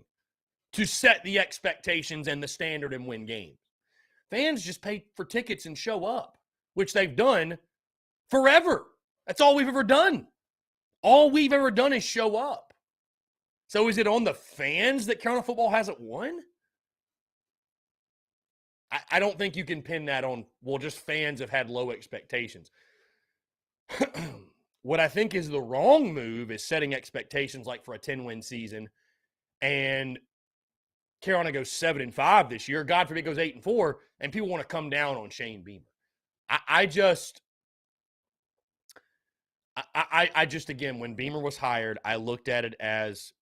to set the expectations and the standard and win games. Fans just pay for tickets and show up, which they've done forever. That's all we've ever done. All we've ever done is show up. So is it on the fans that Carolina football hasn't won? I don't think you can pin that on, well, just fans have had low expectations. What I think is the wrong move is setting expectations like for a 10-win season and Carolina goes 7-5 this year. God forbid it goes 8-4, and people want to come down on Shane Beamer. I just, again, when Beamer was hired, I looked at it as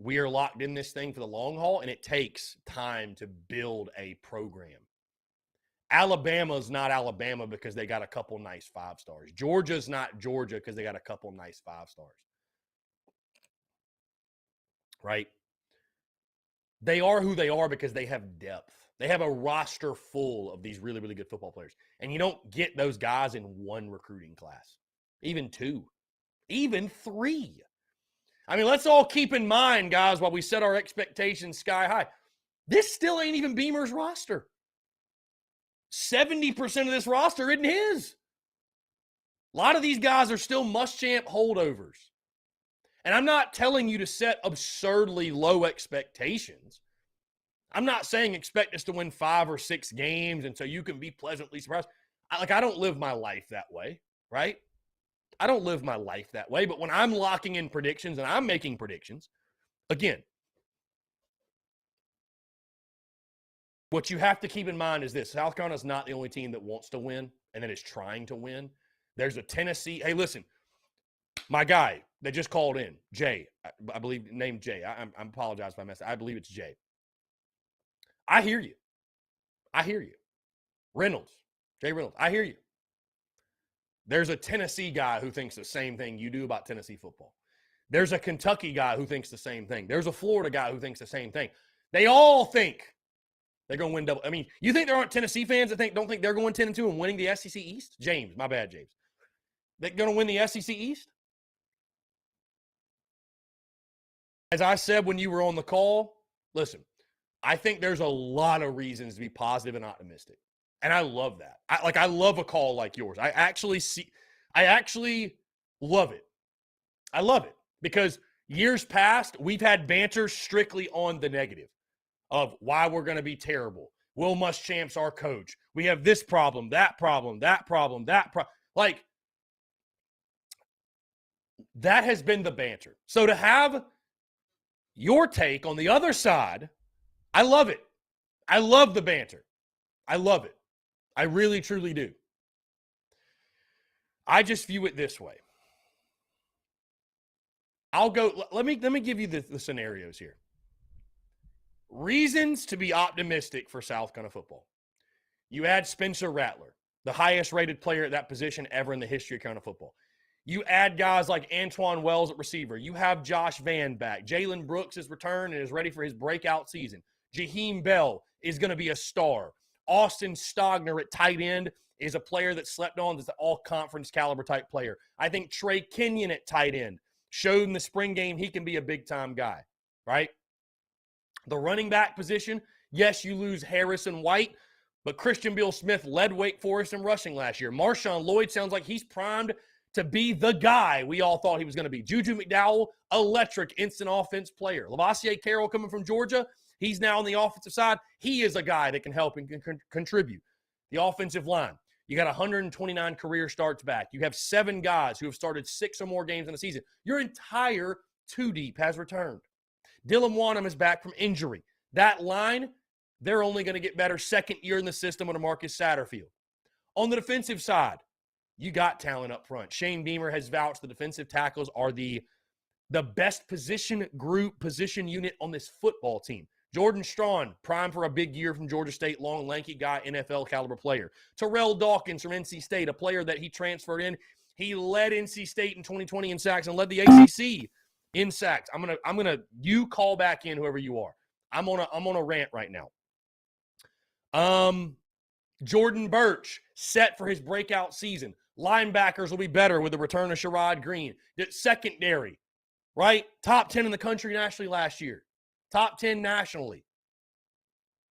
we are locked in this thing for the long haul, and it takes time to build a program. Alabama's not Alabama because they got a couple nice 5 stars. Georgia's not Georgia because they got a couple nice 5 stars. Right? They are who they are because they have depth. They have a roster full of these really, really good football players. And you don't get those guys in one recruiting class, even 2, even 3. I mean, let's all keep in mind, guys, while we set our expectations sky high, this still ain't even Beamer's roster. 70% of this roster isn't his. A lot of these guys are still Muschamp holdovers. And I'm not telling you to set absurdly low expectations. I'm not saying expect us to win 5 or 6 games and so you can be pleasantly surprised. I don't live my life that way, right? I don't live my life that way, but when I'm locking in predictions and I'm making predictions, again, what you have to keep in mind is this. South Carolina is not the only team that wants to win and that is trying to win. There's a Tennessee. Hey, listen, my guy that just called in, Jay, I believe, named Jay. I apologize if I messed up. I believe it's Jay. I hear you. Reynolds, Jay Reynolds, I hear you. There's a Tennessee guy who thinks the same thing you do about Tennessee football. There's a Kentucky guy who thinks the same thing. There's a Florida guy who thinks the same thing. They all think they're going to win double. I mean, you think there aren't Tennessee fans that don't think they're going 10-2 and winning the SEC East? James, my bad, James. They're going to win the SEC East? As I said when you were on the call, listen, I think there's a lot of reasons to be positive and optimistic. And I love that. I love a call like yours. I actually love it. I love it because years past, we've had banter strictly on the negative of why we're going to be terrible. Will Muschamp's our coach. We have this problem, that problem, that problem, that problem. Like, that has been the banter. So to have your take on the other side, I love it. I love the banter. I love it. I really, truly do. I just view it this way. Let me give you the scenarios here. Reasons to be optimistic for South Carolina football. You add Spencer Rattler, the highest rated player at that position ever in the history of Carolina football. You add guys like Antoine Wells at receiver. You have Josh Vann back. Jalen Brooks is returned and is ready for his breakout season. Jaheim Bell is going to be a star. Austin Stogner at tight end is a player that slept on as an all-conference caliber type player. I think Trey Kenyon at tight end showed in the spring game he can be a big-time guy, right? The running back position, yes, you lose Harrison White, but Christian Beal-Smith led Wake Forest in rushing last year. Marshawn Lloyd sounds like he's primed to be the guy we all thought he was going to be. Juju McDowell, electric instant offense player. Lavassier Carroll coming from Georgia, he's now on the offensive side. He is a guy that can help and can contribute. The offensive line, you got 129 career starts back. You have 7 guys who have started 6 or more games in the season. Your entire 2-deep has returned. Dylan Wanham is back from injury. That line, they're only going to get better second year in the system under Marcus Satterfield. On the defensive side, you got talent up front. Shane Beamer has vouched the defensive tackles are the best position unit on this football team. Jordan Strawn, prime for a big year from Georgia State, long, lanky guy, NFL caliber player. Terrell Dawkins from NC State, a player that he transferred in. He led NC State in 2020 in sacks and led the ACC in sacks. You call back in whoever you are. I'm on a rant right now. Jordan Birch, set for his breakout season. Linebackers will be better with the return of Sherrod Green. The secondary, right? Top 10 in the country nationally last year. Top 10 nationally.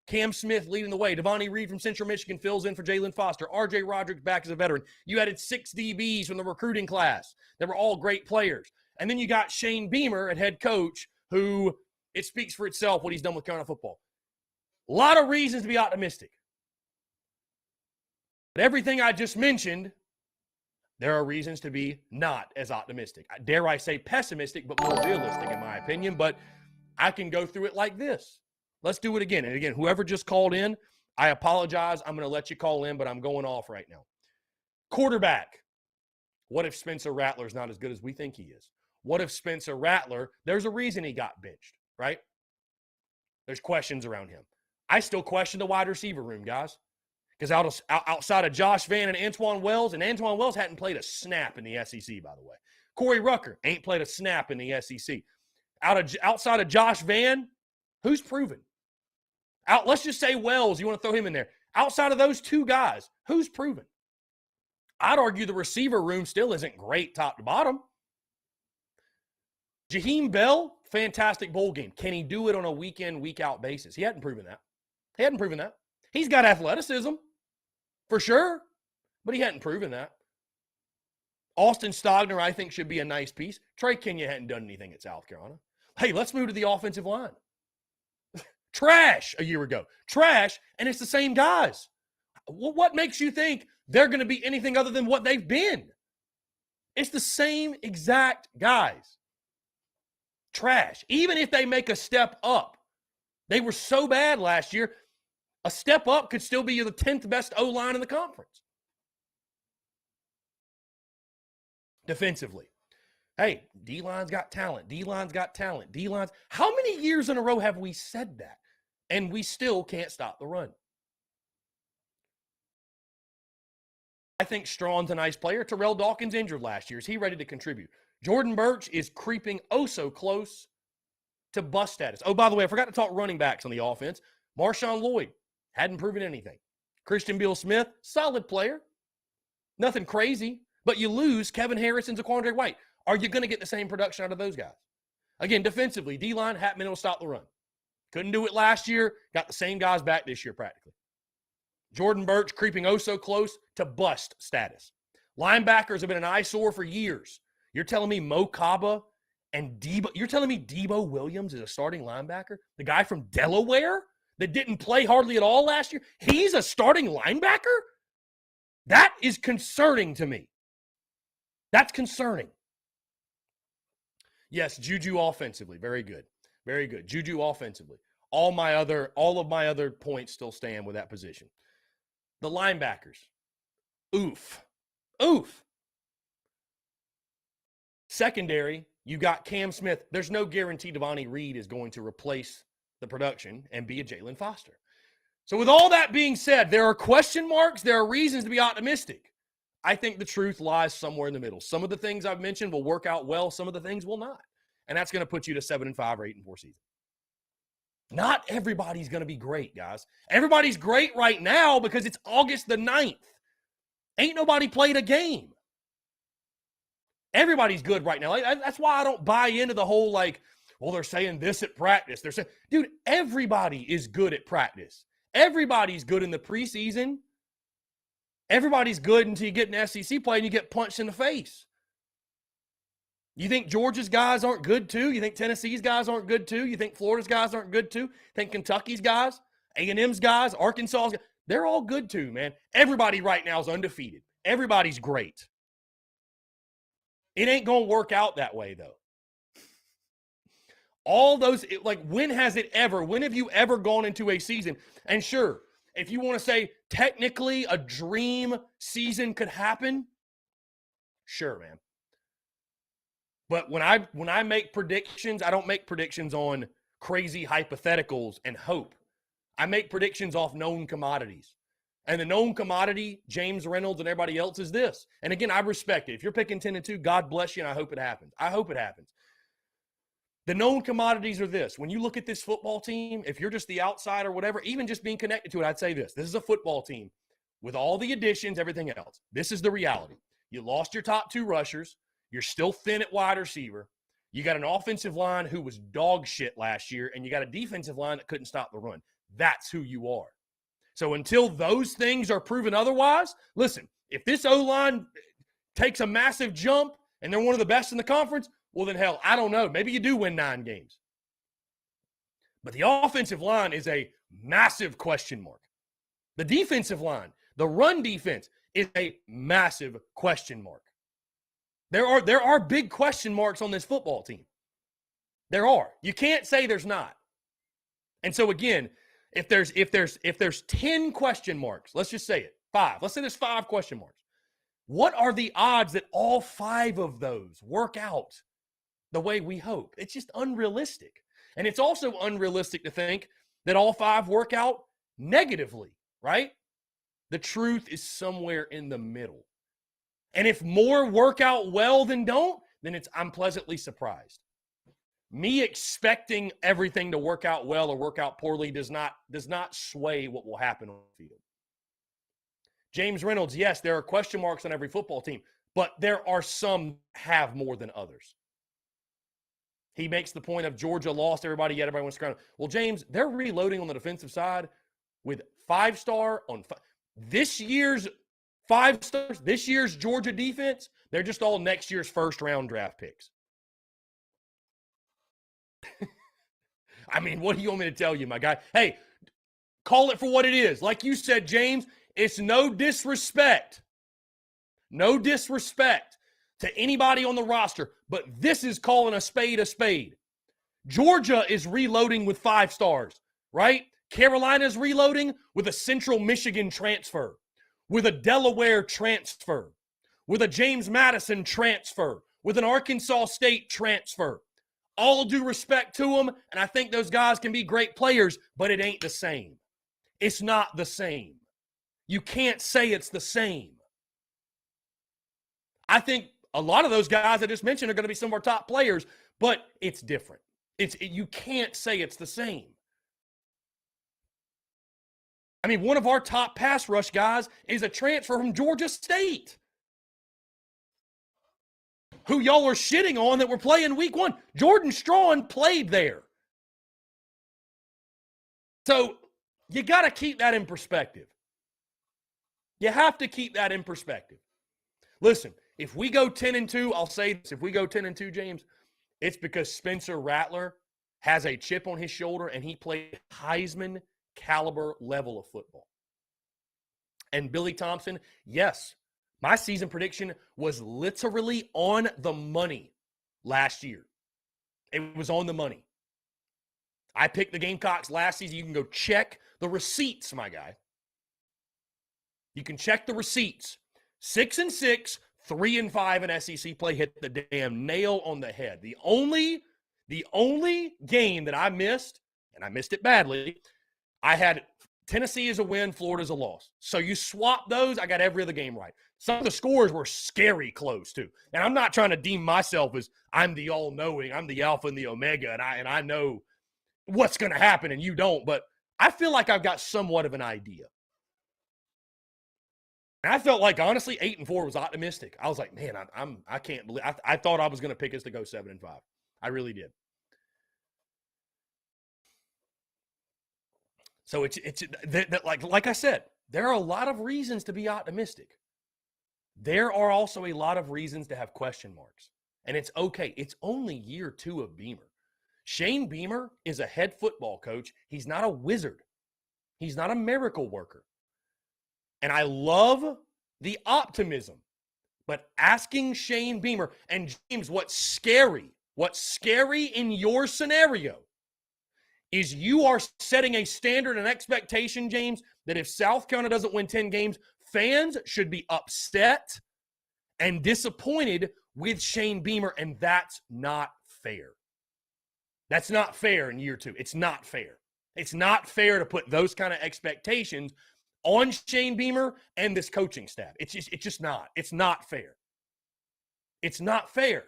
Cam Smith leading the way. Devontae Reed from Central Michigan fills in for Jalen Foster. R.J. Roderick back as a veteran. You added 6 DBs from the recruiting class. They were all great players. And then you got Shane Beamer at head coach, who it speaks for itself what he's done with Carolina football. A lot of reasons to be optimistic. But everything I just mentioned, there are reasons to be not as optimistic. Dare I say pessimistic, but more realistic in my opinion. But I can go through it like this. Let's do it again. And again, whoever just called in, I apologize. I'm going to let you call in, but I'm going off right now. Quarterback. What if Spencer Rattler's not as good as we think he is? What if Spencer Rattler, there's a reason he got benched, right? There's questions around him. I still question the wide receiver room, guys. Because outside of Josh Vann and Antoine Wells hadn't played a snap in the SEC, by the way. Corey Rucker ain't played a snap in the SEC. Outside of Josh Vann, who's proven? Let's just say Wells, you want to throw him in there. Outside of those 2 guys, who's proven? I'd argue the receiver room still isn't great top to bottom. Jaheim Bell, fantastic bowl game. Can he do it on a week-in, week-out basis? He hadn't proven that. He's got athleticism, for sure, but he hadn't proven that. Austin Stogner, I think, should be a nice piece. Trey Kenyon hadn't done anything at South Carolina. Hey, let's move to the offensive line. Trash a year ago. Trash, and it's the same guys. What makes you think they're going to be anything other than what they've been? It's the same exact guys. Trash. Even if they make a step up, they were so bad last year, a step up could still be the 10th best O-line in the conference. Defensively. Hey, D-line's got talent. D-line's got talent. D-line's. How many years in a row have we said that? And we still can't stop the run. I think Strawn's a nice player. Terrell Dawkins injured last year. Is he ready to contribute? Jordan Birch is creeping oh so close to bust status. Oh, by the way, I forgot to talk running backs on the offense. Marshawn Lloyd hadn't proven anything. Christian Beal-Smith, solid player. Nothing crazy. But you lose Kevin Harris and Zaquandre White. Are you going to get the same production out of those guys? Again, defensively, D-line, haven't been able to stop the run. Couldn't do it last year. Got the same guys back this year practically. Jordan Birch creeping oh so close to bust status. Linebackers have been an eyesore for years. You're telling me Mo Kaba and you're telling me Debo Williams is a starting linebacker? The guy from Delaware that didn't play hardly at all last year? He's a starting linebacker? That is concerning to me. That's concerning. Yes, Juju offensively. Very good. Very good. Juju offensively. All of my other points still stand with that position. The linebackers. Oof. Secondary, you got Cam Smith. There's no guarantee Devontae Reed is going to replace the production and be a Jalen Foster. So with all that being said, there are question marks. There are reasons to be optimistic. I think the truth lies somewhere in the middle. Some of the things I've mentioned will work out well. Some of the things will not. And that's going to put you to 7-5 or 8-4 season. Not everybody's going to be great, guys. Everybody's great right now because it's August the 9th. Ain't nobody played a game. Everybody's good right now. That's why I don't buy into the whole well, they're saying this at practice. They're saying, dude, everybody is good at practice. Everybody's good in the preseason. Everybody's good until you get an SEC play and you get punched in the face. You think Georgia's guys aren't good too? You think Tennessee's guys aren't good too? You think Florida's guys aren't good too? Think Kentucky's guys, A&M's guys, Arkansas's guys, they're all good too, man. Everybody right now is undefeated. Everybody's great. It ain't going to work out that way, though. All those, when have you ever gone into a season? And sure, if you want to say technically a dream season could happen, sure, man. But when I make predictions, I don't make predictions on crazy hypotheticals and hope. I make predictions off known commodities. And the known commodity, James Reynolds and everybody else, is this. And again, I respect it. If you're picking 10-2, God bless you, and I hope it happens. I hope it happens. The known commodities are this. When you look at this football team, if you're just the outsider or whatever, even just being connected to it, I'd say this. This is a football team with all the additions, everything else. This is the reality. You lost your top two rushers. You're still thin at wide receiver. You got an offensive line who was dog shit last year, and you got a defensive line that couldn't stop the run. That's who you are. So until those things are proven otherwise, listen, if this O-line takes a massive jump and they're one of the best in the conference, well, then hell, I don't know. Maybe you do win 9 games. But the offensive line is a massive question mark. The defensive line, the run defense, is a massive question mark. There are big question marks on this football team. There are. You can't say there's not. And so again, if there's 10 question marks, let's just say it, 5. Let's say there's 5 question marks. What are the odds that all 5 of those work out the way we hope? It's just unrealistic. And it's also unrealistic to think that all 5 work out negatively, right? The truth is somewhere in the middle. And if more work out well than don't, then I'm pleasantly surprised. Me expecting everything to work out well or work out poorly does not sway what will happen on the field. James Reynolds, yes, there are question marks on every football team, but there are some have more than others. He makes the point of Georgia lost everybody, yet everybody wants to crown. Well, James, they're reloading on the defensive side with 5-star on this year's 5 stars, this year's Georgia defense, they're just all next year's first-round draft picks. I mean, what do you want me to tell you, my guy? Hey, call it for what it is. Like you said, James, it's no disrespect to anybody on the roster, but this is calling a spade a spade. Georgia is reloading with 5 stars, right? Carolina's reloading with a Central Michigan transfer, with a Delaware transfer, with a James Madison transfer, with an Arkansas State transfer. All due respect to them, and I think those guys can be great players, but it ain't the same. It's not the same. You can't say it's the same. I think a lot of those guys I just mentioned are going to be some of our top players, but it's different. You can't say it's the same. I mean, one of our top pass rush guys is a transfer from Georgia State, who y'all are shitting on that we're playing week 1. Jordan Strawn played there. So you got to keep that in perspective. You have to keep that in perspective. Listen, if we go 10-2, I'll say this. If we go 10-2, James, it's because Spencer Rattler has a chip on his shoulder and he played Heisman caliber level of football. And Billy Thompson, yes, my season prediction was literally on the money last year. It was on the money. I picked the Gamecocks last season. You can go check the receipts, my guy. You can check the receipts. 6-6, 3-5 in SEC play, hit the damn nail on the head. The only game that I missed, and I missed it badly, I had Tennessee as a win, Florida as a loss. So you swap those, I got every other game right. Some of the scores were scary close too. And I'm not trying to deem myself as I'm the all-knowing, I'm the alpha and the omega, and I know what's going to happen and you don't, but I feel like I've got somewhat of an idea. And I felt like, honestly, 8-4 was optimistic. I was like, man, I can't believe – I thought I was going to pick us to go 7-5. I really did. So it's like I said, there are a lot of reasons to be optimistic. There are also a lot of reasons to have question marks. And it's okay. It's only year 2 of Beamer. Shane Beamer is a head football coach. He's not a wizard. He's not a miracle worker. And I love the optimism. But asking Shane Beamer, and James, what's scary in your scenario is you are setting a standard and expectation, James, that if South Carolina doesn't win 10 games, fans should be upset and disappointed with Shane Beamer, and that's not fair. That's not fair in year 2. It's not fair. It's not fair to put those kind of expectations on Shane Beamer and this coaching staff. It's just not. It's not fair. It's not fair.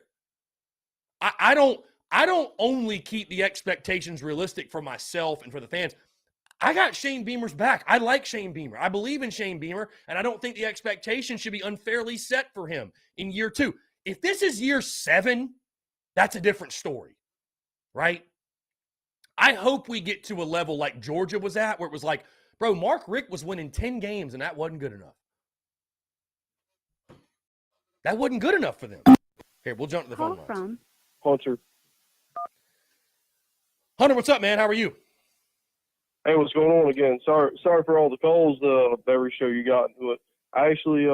I don't only keep the expectations realistic for myself and for the fans. I got Shane Beamer's back. I like Shane Beamer. I believe in Shane Beamer, and I don't think the expectation should be unfairly set for him in year 2. If this is year 7, that's a different story, right? I hope we get to a level like Georgia was at, where it was like, bro, Mark Richt was winning 10 games, and that wasn't good enough. That wasn't good enough for them. Here, we'll jump to the phone lines. From Hunter. Hunter, what's up, man? How are you? Hey, what's going on again? Sorry for all the calls every show you got into it. I actually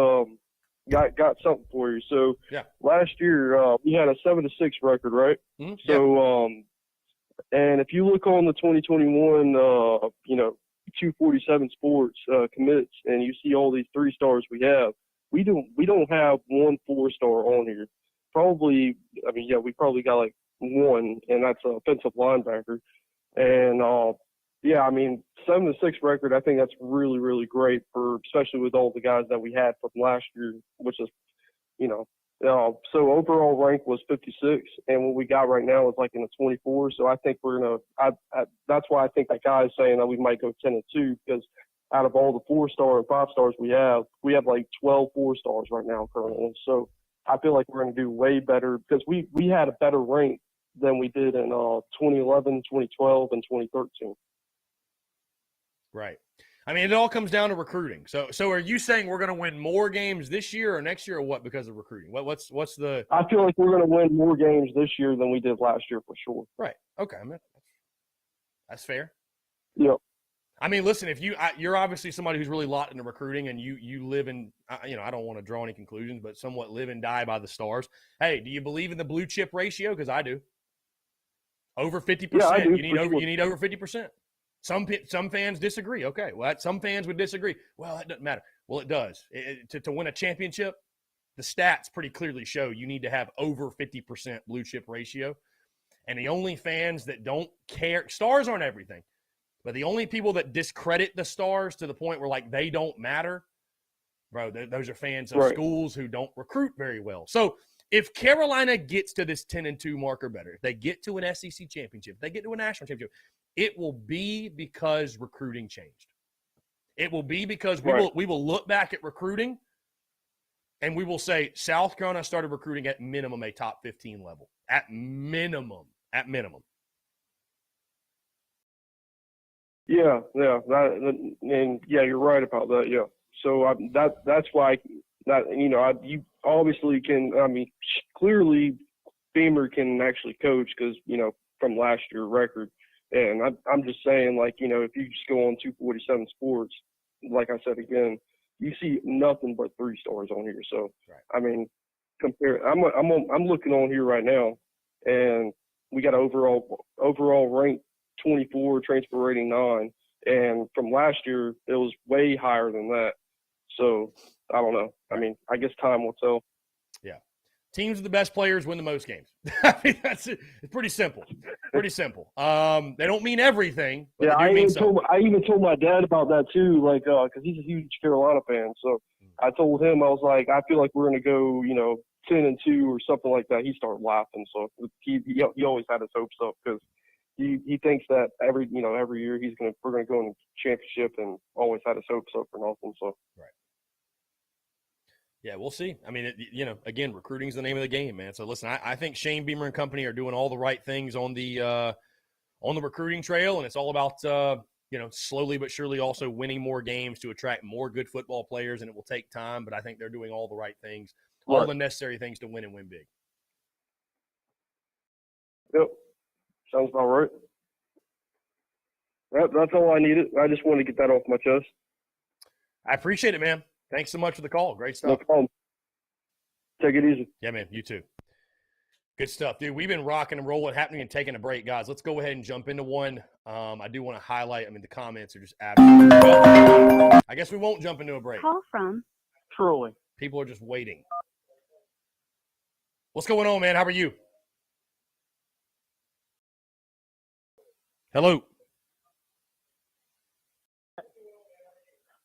got something for you. So yeah. Last year we had a 7-6 record, right? Mm-hmm. So and if you look on the 2021 247 Sports commits, and you see all these 3 stars we have, we don't have 1 4-star on here. Probably, we probably got like 1, and that's an offensive linebacker. And 7-6 record, I think that's really, really great especially with all the guys that we had from last year, which is, so overall rank was 56, and what we got right now is like in the 24. So I think we're gonna. That's why I think that guy is saying that we might go 10-2, because out of all the 4-star and 5-stars we have like 12 4-stars right now currently. So I feel like we're gonna do way better, because we had a better rank than we did in 2011, 2012, and 2013. Right. I mean, it all comes down to recruiting. So are you saying we're going to win more games this year or next year, or what, because of recruiting? What's the? I feel like we're going to win more games this year than we did last year for sure. Right. Okay. I mean, that's fair. Yeah. mean, listen, if you're obviously somebody who's really locked into recruiting, and you live in, I don't want to draw any conclusions, but somewhat live and die by the stars. Hey, do you believe in the blue chip ratio? Because I do. Over 50%. Yeah, I do, You need over 50%. Some fans disagree. Okay, well, some fans would disagree. Well, that doesn't matter. Well, it does. To win a championship, the stats pretty clearly show you need to have over 50% blue chip ratio. And the only fans that don't care, stars aren't everything, but the only people that discredit the stars to the point where, like, they don't matter, bro, those are fans of schools who don't recruit very well. So if Carolina gets to this 10-2 mark or better, if they get to an SEC championship, if they get to a national championship, it will be because recruiting changed. It will be because we will look back at recruiting and we will say South Carolina started recruiting at minimum a top 15 level. At minimum. Yeah, and you're right about that. Yeah, so that's why you obviously can. I mean, clearly, Beamer can actually coach because from last year's record. And I'm just saying, like, if you just go on 247 Sports, like I said again, you see nothing but 3 stars on here. So I mean, compare. I'm looking on here right now, and we got overall ranked 24, transfer rating 9, and from last year it was way higher than that. So I don't know. I mean, I guess time will tell. Yeah, teams with the best players win the most games. I mean, that's it. It's pretty simple. Pretty simple. They don't mean everything. But yeah, I even told my dad about that too, like, because he's a huge Carolina fan. So I told him, I was like, I feel like we're gonna go, 10-2 or something like that. He started laughing. So he always had his hopes up because he thinks that every year we're gonna go in the championship, and always had his hopes up for nothing. So yeah, we'll see. I mean, again, recruiting is the name of the game, man. So listen, I think Shane Beamer and company are doing all the right things on the recruiting trail, and it's all about slowly but surely also winning more games to attract more good football players, and it will take time, but I think they're doing all the right things, all the necessary things to win and win big. Yep, sounds about right. That's all I needed. I just wanted to get that off my chest. I appreciate it, man. Thanks so much for the call. Great stuff. No problem. Take it easy. Yeah, man. You too. Good stuff, dude. We've been rocking and rolling, happening and taking a break, guys. Let's go ahead and jump into one. I do want to highlight, the comments are just absolutely. Well, I guess we won't jump into a break. Call from Truly. People are just waiting. What's going on, man? How are you? Hello.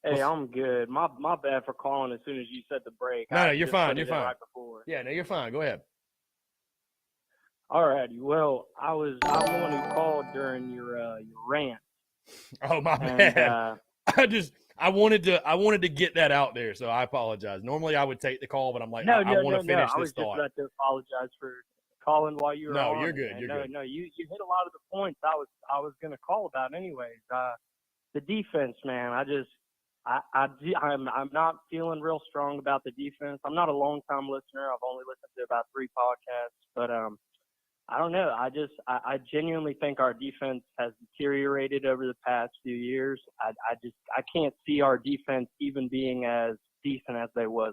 Hey, I'm good. My bad for calling as soon as you said the break. No, you're fine. You're fine. Right before. Yeah, no, you're fine. Go ahead. All righty. Well, I'm the one who called during your rant. Oh, my bad. I wanted to get that out there, so I apologize. Normally I would take the call, but I'm like, I want to finish this thought. I was just about to apologize for calling while you were on. No, you're good. You're good. No, you hit a lot of the points I was going to call about anyways. The defense, man, I'm not feeling real strong about the defense. I'm not a long-time listener. I've only listened to about 3 podcasts, but I don't know. I genuinely think our defense has deteriorated over the past few years. I can't see our defense even being as decent as they were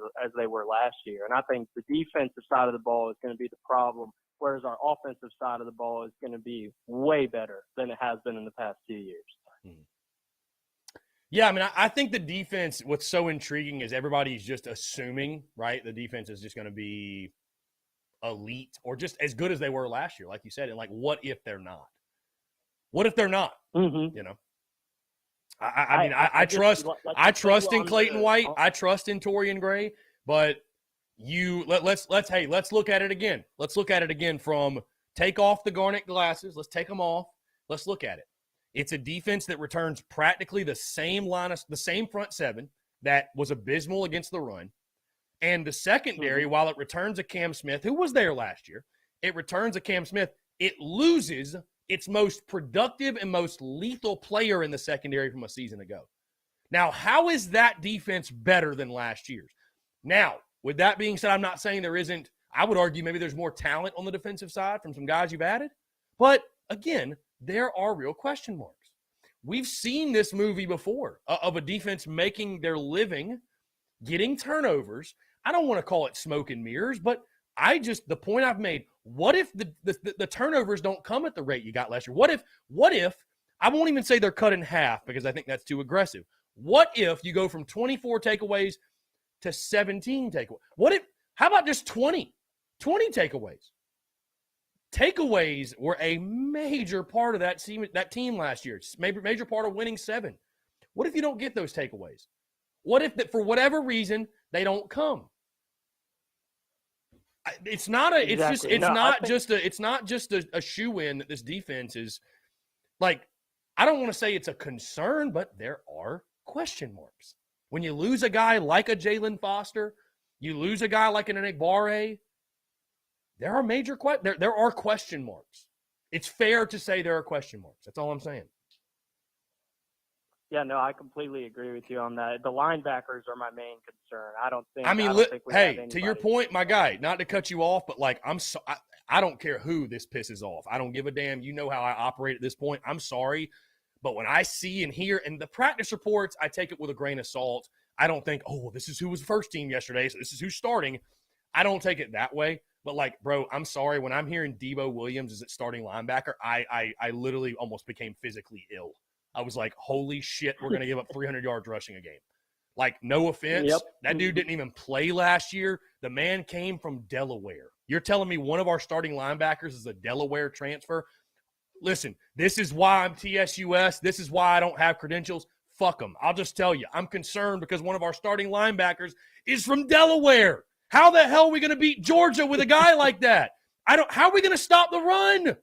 last year. And I think the defensive side of the ball is going to be the problem, whereas our offensive side of the ball is going to be way better than it has been in the past 2 years. Mm-hmm. Yeah, I think the defense, what's so intriguing is everybody's just assuming, right, the defense is just going to be elite or just as good as they were last year, like you said. And, like, what if they're not? What if they're not? Mm-hmm. I trust in Clayton White. I trust in Torian Gray. But let's look at it again. Let's look at it again from take off the garnet glasses. Let's take them off. Let's look at it. It's a defense that returns practically the same the same front 7 that was abysmal against the run. And the secondary, while it returns a Cam Smith, who was there last year, it returns a Cam Smith. It loses its most productive and most lethal player in the secondary from a season ago. Now, how is that defense better than last year's? Now, with that being said, I'm not saying there isn't. I would argue maybe there's more talent on the defensive side from some guys you've added. But, again, there are real question marks. we've seen this movie before of a defense making their living, getting turnovers. I don't want to call it smoke and mirrors, but the point I've made, what if the turnovers don't come at the rate you got last year? What if, I won't even say they're cut in half because I think that's too aggressive. What if you go from 24 takeaways to 17 takeaways? How about just 20 takeaways? Takeaways were a major part of that team last year. It's major part of winning 7. What if you don't get those takeaways? What if for whatever reason they don't come? It's not just a shoe-in that this defense is like. I don't want to say it's a concern, but there are question marks. When you lose a guy like a Jalen Foster, you lose a guy like an Enagbare, there are question marks. It's fair to say there are question marks. That's all I'm saying. Yeah, no, I completely agree with you on that. The linebackers are my main concern. I don't think we have anybody. To your point, my guy, not to cut you off, but like I don't care who this pisses off. I don't give a damn. You know how I operate at this point. I'm sorry. But when I see and hear, and the practice reports, I take it with a grain of salt. I don't think, oh, this is who was first team yesterday, so this is who's starting. I don't take it that way. But, like, bro, I'm sorry. When I'm hearing Debo Williams is at starting linebacker, I literally almost became physically ill. I was like, holy shit, we're going to give up 300 yards rushing a game. Like, no offense. Yep. That dude didn't even play last year. The man came from Delaware. You're telling me one of our starting linebackers is a Delaware transfer? Listen, this is why I'm TSUS. This is why I don't have credentials. Fuck them. I'll just tell you, I'm concerned because one of our starting linebackers is from Delaware. How the hell are we going to beat Georgia with a guy like that? How are we going to stop the run?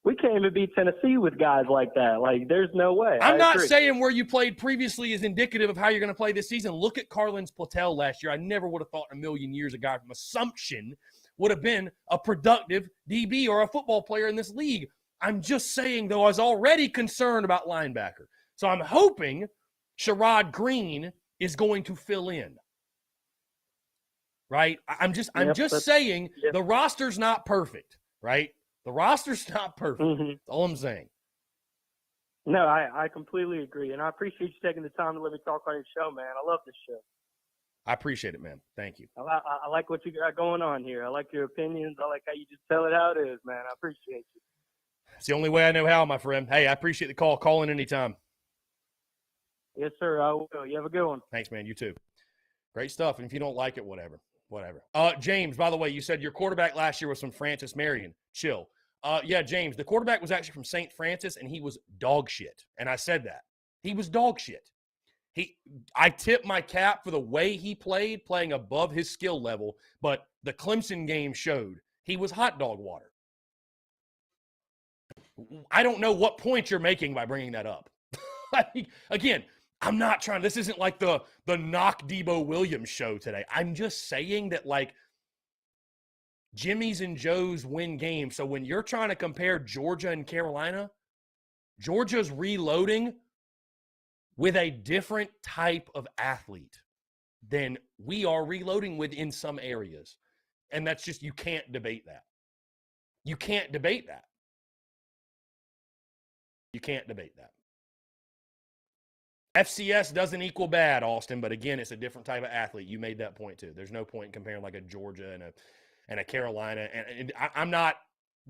We can't even beat Tennessee with guys like that. Like, there's no way. I'm not saying where you played previously is indicative of how you're going to play this season. Look at Carlins Platel last year. I never would have thought in a million years a guy from Assumption would have been a productive DB or a football player in this league. I'm just saying, though, I was already concerned about linebacker. So I'm hoping Sherrod Green is going to fill in. Right? I'm just saying the roster's not perfect, right? The roster's not perfect. Mm-hmm. That's all I'm saying. No, I completely agree. And I appreciate you taking the time to let me talk on your show, man. I love this show. I appreciate it, man. Thank you. I like what you got going on here. I like your opinions. I like how you just tell it how it is, man. I appreciate you. It's the only way I know how, my friend. Hey, I appreciate the call. Call in anytime. Yes, sir. I will. You have a good one. Thanks, man. You too. Great stuff. And if you don't like it, whatever. James, by the way, you said your quarterback last year was from Francis Marion. Chill. Yeah, James, the quarterback was actually from St. Francis, and he was dog shit. And I said that. He was dog shit. I tip my cap for the way he playing above his skill level, but the Clemson game showed he was hot dog water. I don't know what point you're making by bringing that up. Again, I'm not trying. This isn't like the knock Debo Williams show today. I'm just saying that, like, Jimmy's and Joe's win games. So when you're trying to compare Georgia and Carolina, Georgia's reloading with a different type of athlete than we are reloading with in some areas. And that's just, you can't debate that. You can't debate that. You can't debate that. FCS doesn't equal bad, Austin, but again, it's a different type of athlete. You made that point too. There's no point in comparing like a Georgia and a Carolina. And I'm not,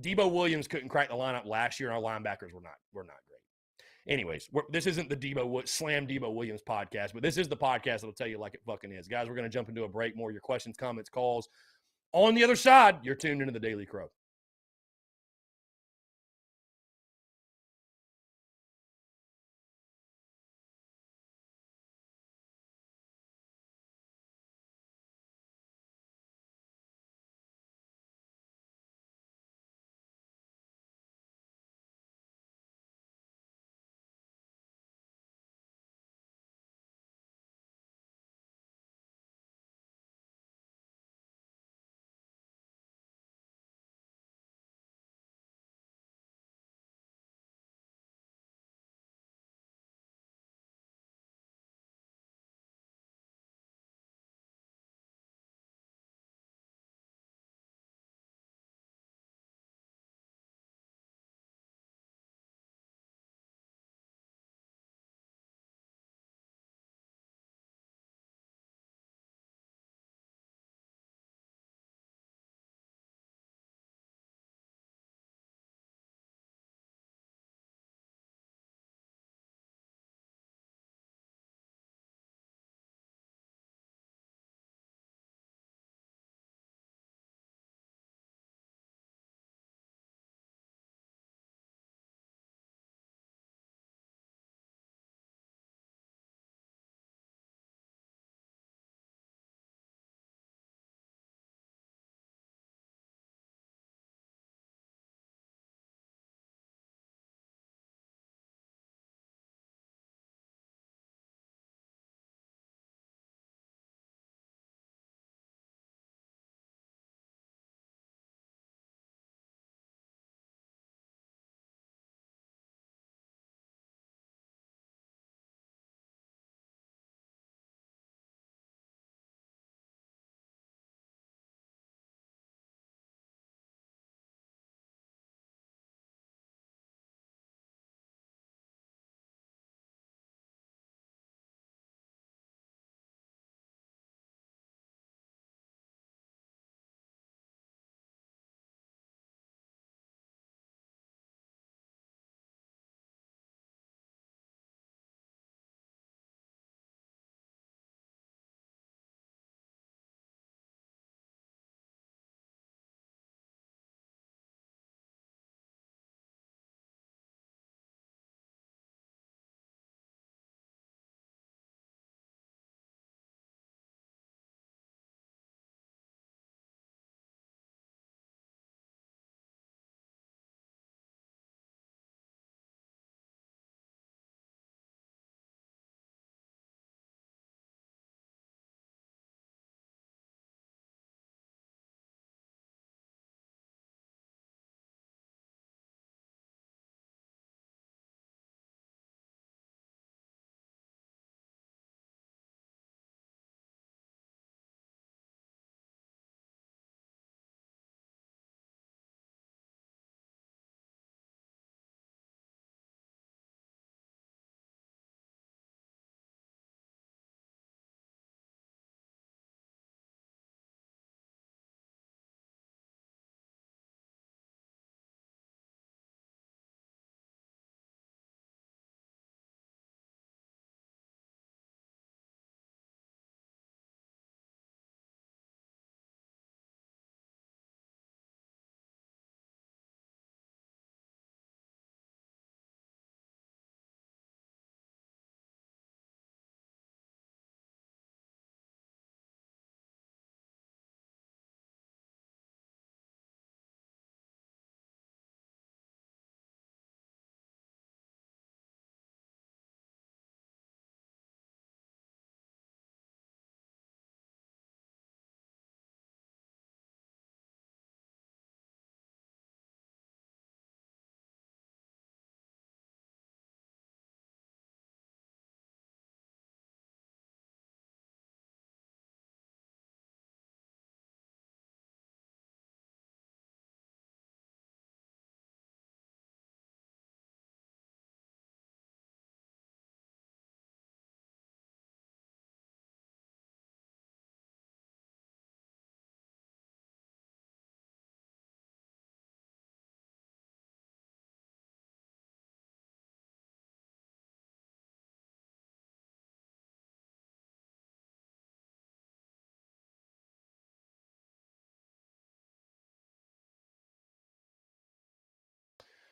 Debo Williams couldn't crack the lineup last year, and our linebackers were not great. Anyways, this isn't the Slam Debo Williams podcast, but this is the podcast that'll tell you like it fucking is. Guys, we're going to jump into a break. More of your questions, comments, calls. On the other side, you're tuned into the Daily Crow.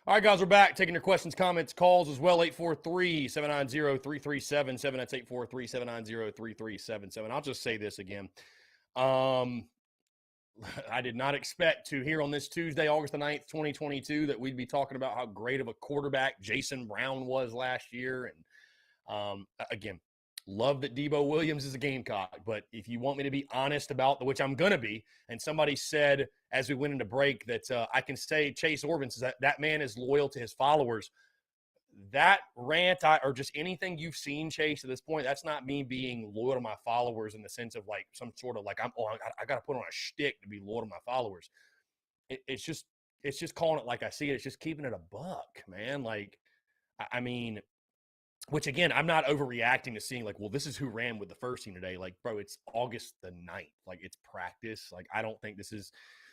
All right, guys, we're back. Taking your questions, comments, calls as well. 843-790-3377. That's 843-790-3377. I'll just say this again. I did not expect to hear on this Tuesday, August the 9th, 2022, that we'd be talking about how great of a quarterback Jason Brown was last year. And again, love that Debo Williams is a Gamecock, but if you want me to be honest about which I'm going to be, and somebody said as we went into break that I can say Chase Orvin says that man is loyal to his followers. That rant or just anything you've seen, Chase, at this point, that's not me being loyal to my followers in the sense of like some sort of like I got to put on a shtick to be loyal to my followers. It's just calling it like I see it. It's just keeping it a buck, man. Like, I mean, which, again, I'm not overreacting to seeing, like, well, this is who ran with the first team today. Like, bro, it's August the 9th. Like, it's practice. Like, I don't think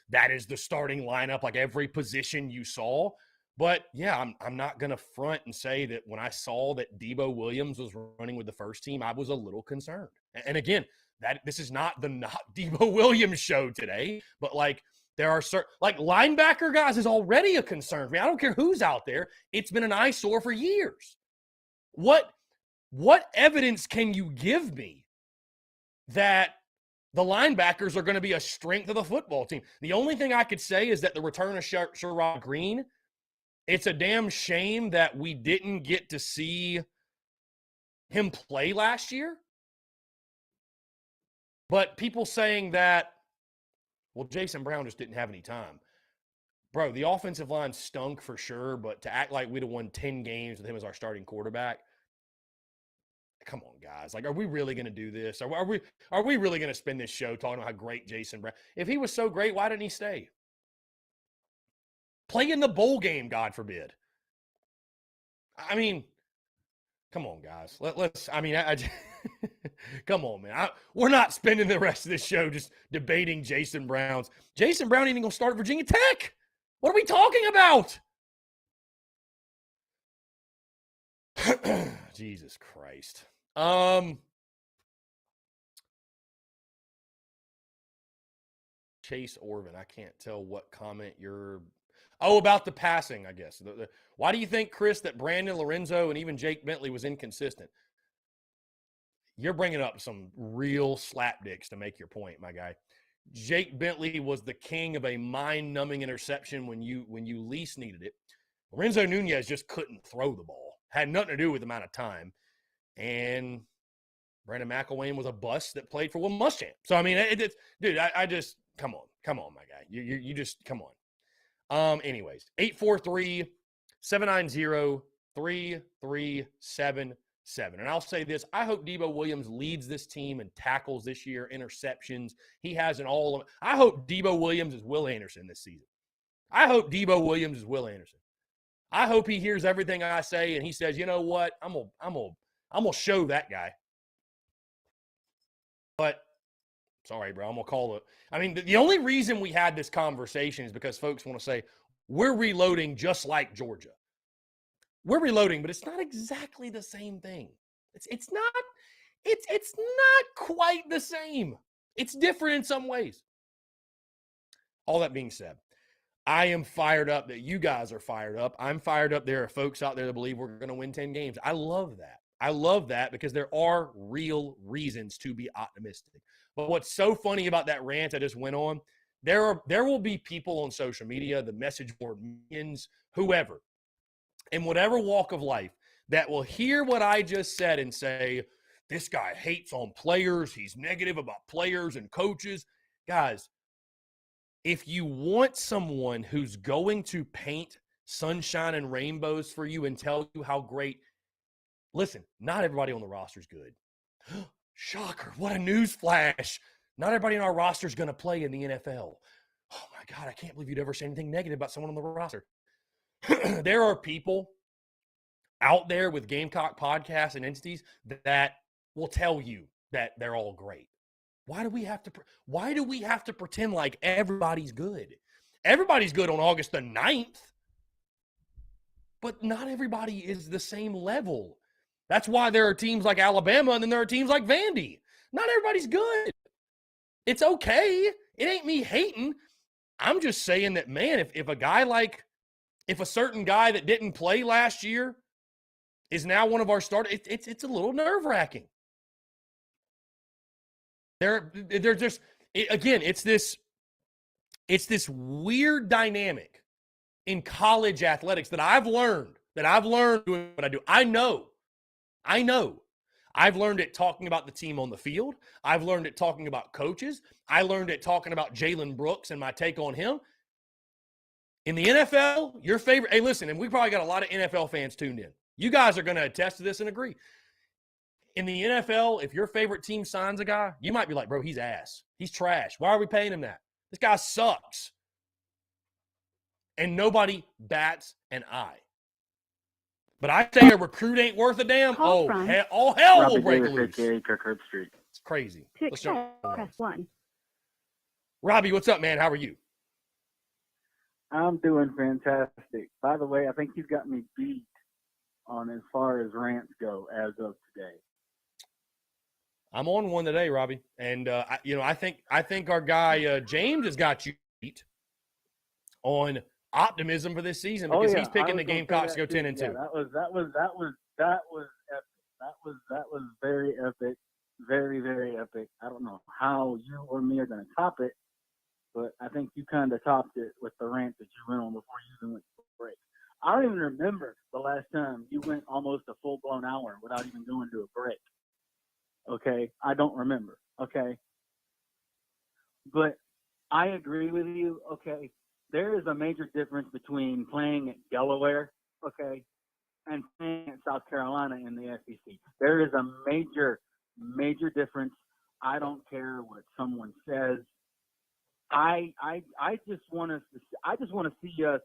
that is the starting lineup, like every position you saw. But, yeah, I'm not going to front and say that when I saw that Debo Williams was running with the first team, I was a little concerned. And again, this is not the not Debo Williams show today, but, like, there are certain, like, linebacker guys is already a concern for me. I don't care who's out there. It's been an eyesore for years. What evidence can you give me that the linebackers are going to be a strength of the football team? The only thing I could say is that the return of Sherrod Green, it's a damn shame that we didn't get to see him play last year. But people saying that, well, Jason Brown just didn't have any time. Bro, the offensive line stunk for sure, but to act like we'd have won 10 games with him as our starting quarterback, come on, guys. Like, are we really going to do this? Are we really going to spend this show talking about how great Jason Brown? If he was so great, why didn't he stay? Play in the bowl game, God forbid. I mean, come on, guys. Let's. I mean, come on, man. We're not spending the rest of this show just debating Jason Brown ain't even going to start at Virginia Tech. What are we talking about? Jesus Christ. Chase Orvin. I can't tell what comment you're. Oh, about the passing, I guess. Why do you think, Chris, that Brandon Lorenzo and even Jake Bentley was inconsistent? You're bringing up some real slapdicks to make your point, my guy. Jake Bentley was the king of a mind-numbing interception when you least needed it. Lorenzo Nunez just couldn't throw the ball. Had nothing to do with the amount of time. And Brandon McElwain was a bust that played for Will Muschamp. So, I mean, dude, I just – come on, my guy. You just – come on. Anyways, 843-790-3377. And I'll say this, I hope Debo Williams leads this team in tackles this year, interceptions. He has an all – I hope Debo Williams is Will Anderson this season. I hope Debo Williams is Will Anderson. I hope he hears everything I say and he says, you know what, I'm gonna show that guy. But sorry, bro, I'm gonna call it. I mean, the only reason we had this conversation is because folks want to say we're reloading just like Georgia. We're reloading, but it's not exactly the same thing. It's not quite the same. It's different in some ways. All that being said, I am fired up that you guys are fired up. I'm fired up. There are folks out there that believe we're going to win 10 games. I love that. I love that because there are real reasons to be optimistic. But what's so funny about that rant I just went on, there will be people on social media, the message board, millions, whoever, in whatever walk of life, that will hear what I just said and say, this guy hates on players. He's negative about players and coaches. Guys, if you want someone who's going to paint sunshine and rainbows for you and tell you how great, listen, not everybody on the roster is good. Shocker, what a news flash. Not everybody on our roster is going to play in the NFL. Oh, my God, I can't believe you'd ever say anything negative about someone on the roster. There are people out there with Gamecock podcasts and entities that will tell you that they're all great. Why do we have to pretend like everybody's good? Everybody's good on August the 9th, but not everybody is the same level. That's why there are teams like Alabama and then there are teams like Vandy. Not everybody's good. It's okay. It ain't me hating. I'm just saying that, man, if a guy like if a certain guy that didn't play last year is now one of our starters, it's a little nerve-wracking. They're just, again, it's this weird dynamic in college athletics that I've learned doing what I do. I know. I've learned it talking about the team on the field. I've learned it talking about coaches. I learned it talking about Jalen Brooks and my take on him. In the NFL, your favorite – hey, listen, and we probably got a lot of NFL fans tuned in. You guys are going to attest to this and agree. In the NFL, if your favorite team signs a guy, you might be like, bro, he's ass. He's trash. Why are we paying him that? This guy sucks. And nobody bats an eye. But I say a recruit ain't worth a damn. Call Oh, from all hell Robbie will break Davis, loose. aka Kirk Herbstreit. It's crazy. To Let's jump accept, on. press 1. Robbie, what's up, man? How are you? I'm doing fantastic. By the way, I think he's got me beat on as far as rants go as of today. I'm on one today, Robbie, and I think our guy James has got you beat on optimism for this season because he's picking the Gamecocks to go 10-2. Yeah, that was epic. That was very epic, very, very epic. I don't know how you or me are going to top it, but I think you kind of topped it with the rant that you went on before you even went to break. I don't even remember the last time you went almost a full-blown hour without even going to a break. Okay? I don't remember. Okay? But I agree with you. Okay? There is a major difference between playing at Delaware, okay, and playing at South Carolina in the SEC. There is a major, major difference. I don't care what someone says. I just want to see us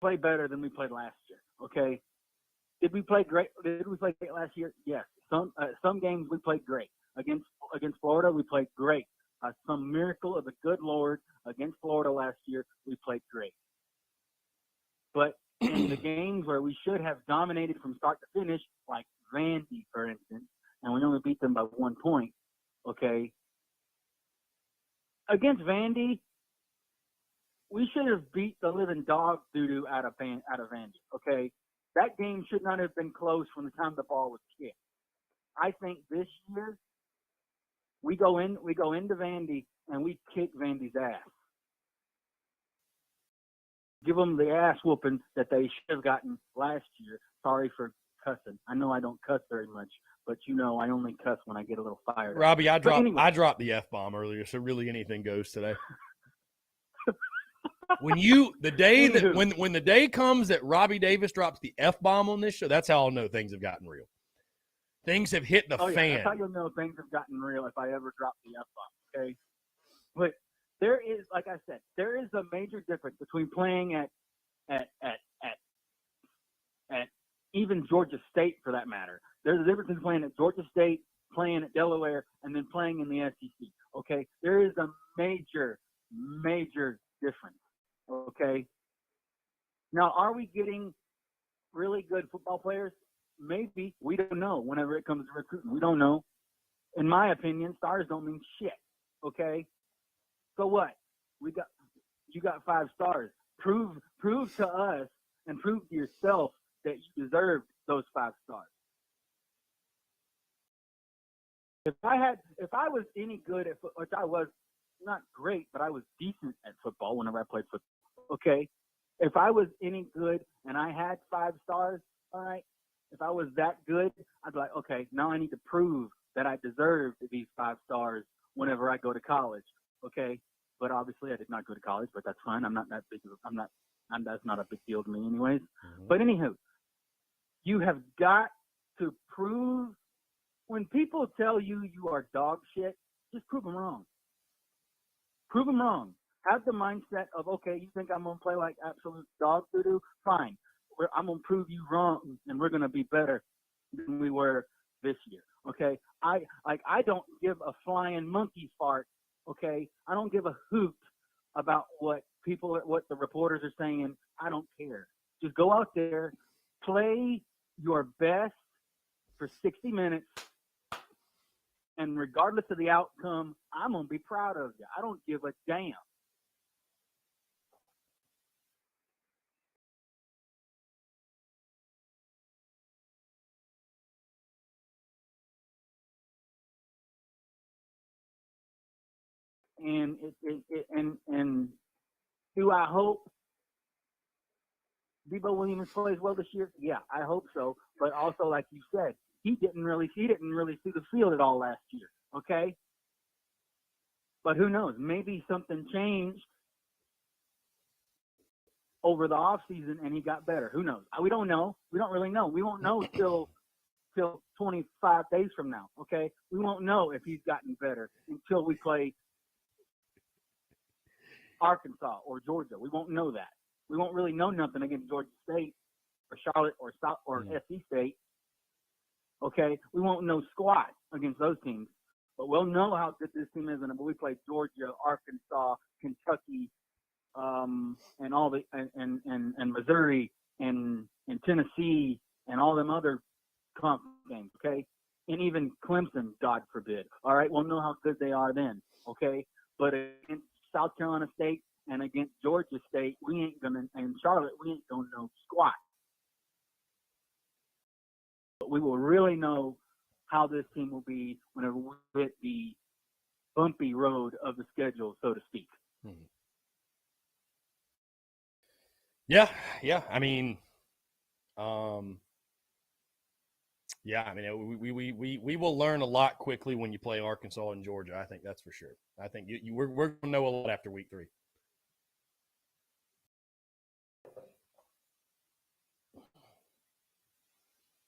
play better than we played last year. Okay, did we play great? Did we play great last year? Yes. Some games we played great. Against Florida, we played great. Some miracle of the good Lord against Florida last year, we played great. But in the games where we should have dominated from start to finish, like Vandy, for instance, and we only beat them by 1 point, okay, against Vandy, we should have beat the living dog doo-doo out of Vandy, okay? That game should not have been close from the time the ball was kicked. I think this year, we go into Vandy and we kick Vandy's ass. Give them the ass whooping that they should have gotten last year. Sorry for cussing. I know I don't cuss very much, but I only cuss when I get a little fired. Robbie, I dropped the F-bomb earlier, so really anything goes today. When the day comes that Robbie Davis drops the F-bomb on this show, that's how I'll know things have gotten real. Things have hit the fan. That's how you'll know things have gotten real if I ever drop the F-bomb, okay? But there is, like I said, there is a major difference between playing at even Georgia State, for that matter. There's a difference in playing at Georgia State, playing at Delaware, and then playing in the SEC, okay? There is a major, major difference, okay? Now, are we getting really good football players? Maybe. We don't know. Whenever it comes to recruiting, we don't know. In my opinion, stars don't mean shit, okay? So what? You got 5 stars. Prove to us and prove to yourself that you deserve those 5 stars. If I was any good at football, which I was not great, but I was decent at football whenever I played football, okay? If I was any good and I had 5 stars, all right, if I was that good, I'd be like, okay, now I need to prove that I deserve these 5 stars whenever I go to college, okay? But obviously I did not go to college, but that's fine. That's not a big deal to me anyways. Mm-hmm. But anywho, you have got to prove, when people tell you you are dog shit, just prove them wrong. Prove them wrong. Have the mindset of, okay, you think I'm going to play like absolute dog doo-doo? Fine. I'm going to prove you wrong, and we're going to be better than we were this year, okay? I don't give a flying monkey fart, okay? I don't give a hoot about what the reporters are saying. I don't care. Just go out there, play your best for 60 minutes, and regardless of the outcome, I'm going to be proud of you. I don't give a damn. And and do I hope Debo Williams plays well this year? Yeah, I hope so. But also, like you said, he didn't really see the field at all last year. Okay. But who knows? Maybe something changed over the off season and he got better. Who knows? We don't know. We don't really know. We won't know till 25 days from now. Okay. We won't know if he's gotten better until we play Arkansas or Georgia. We won't know that. We won't really know nothing against Georgia State or Charlotte or South or SC State. Okay, we won't know squat against those teams, but we'll know how good this team is when we play Georgia, Arkansas, Kentucky, and all the and Missouri and Tennessee and all them other conference games. Okay, and even Clemson, God forbid. All right, we'll know how good they are then. Okay, but against South Carolina State and against Georgia State, we ain't gonna, and Charlotte, we ain't gonna know squat. But we will really know how this team will be whenever we hit the bumpy road of the schedule, so to speak. Yeah. I mean, we will learn a lot quickly when you play Arkansas and Georgia. I think that's for sure. I think we're going to know a lot after week 3.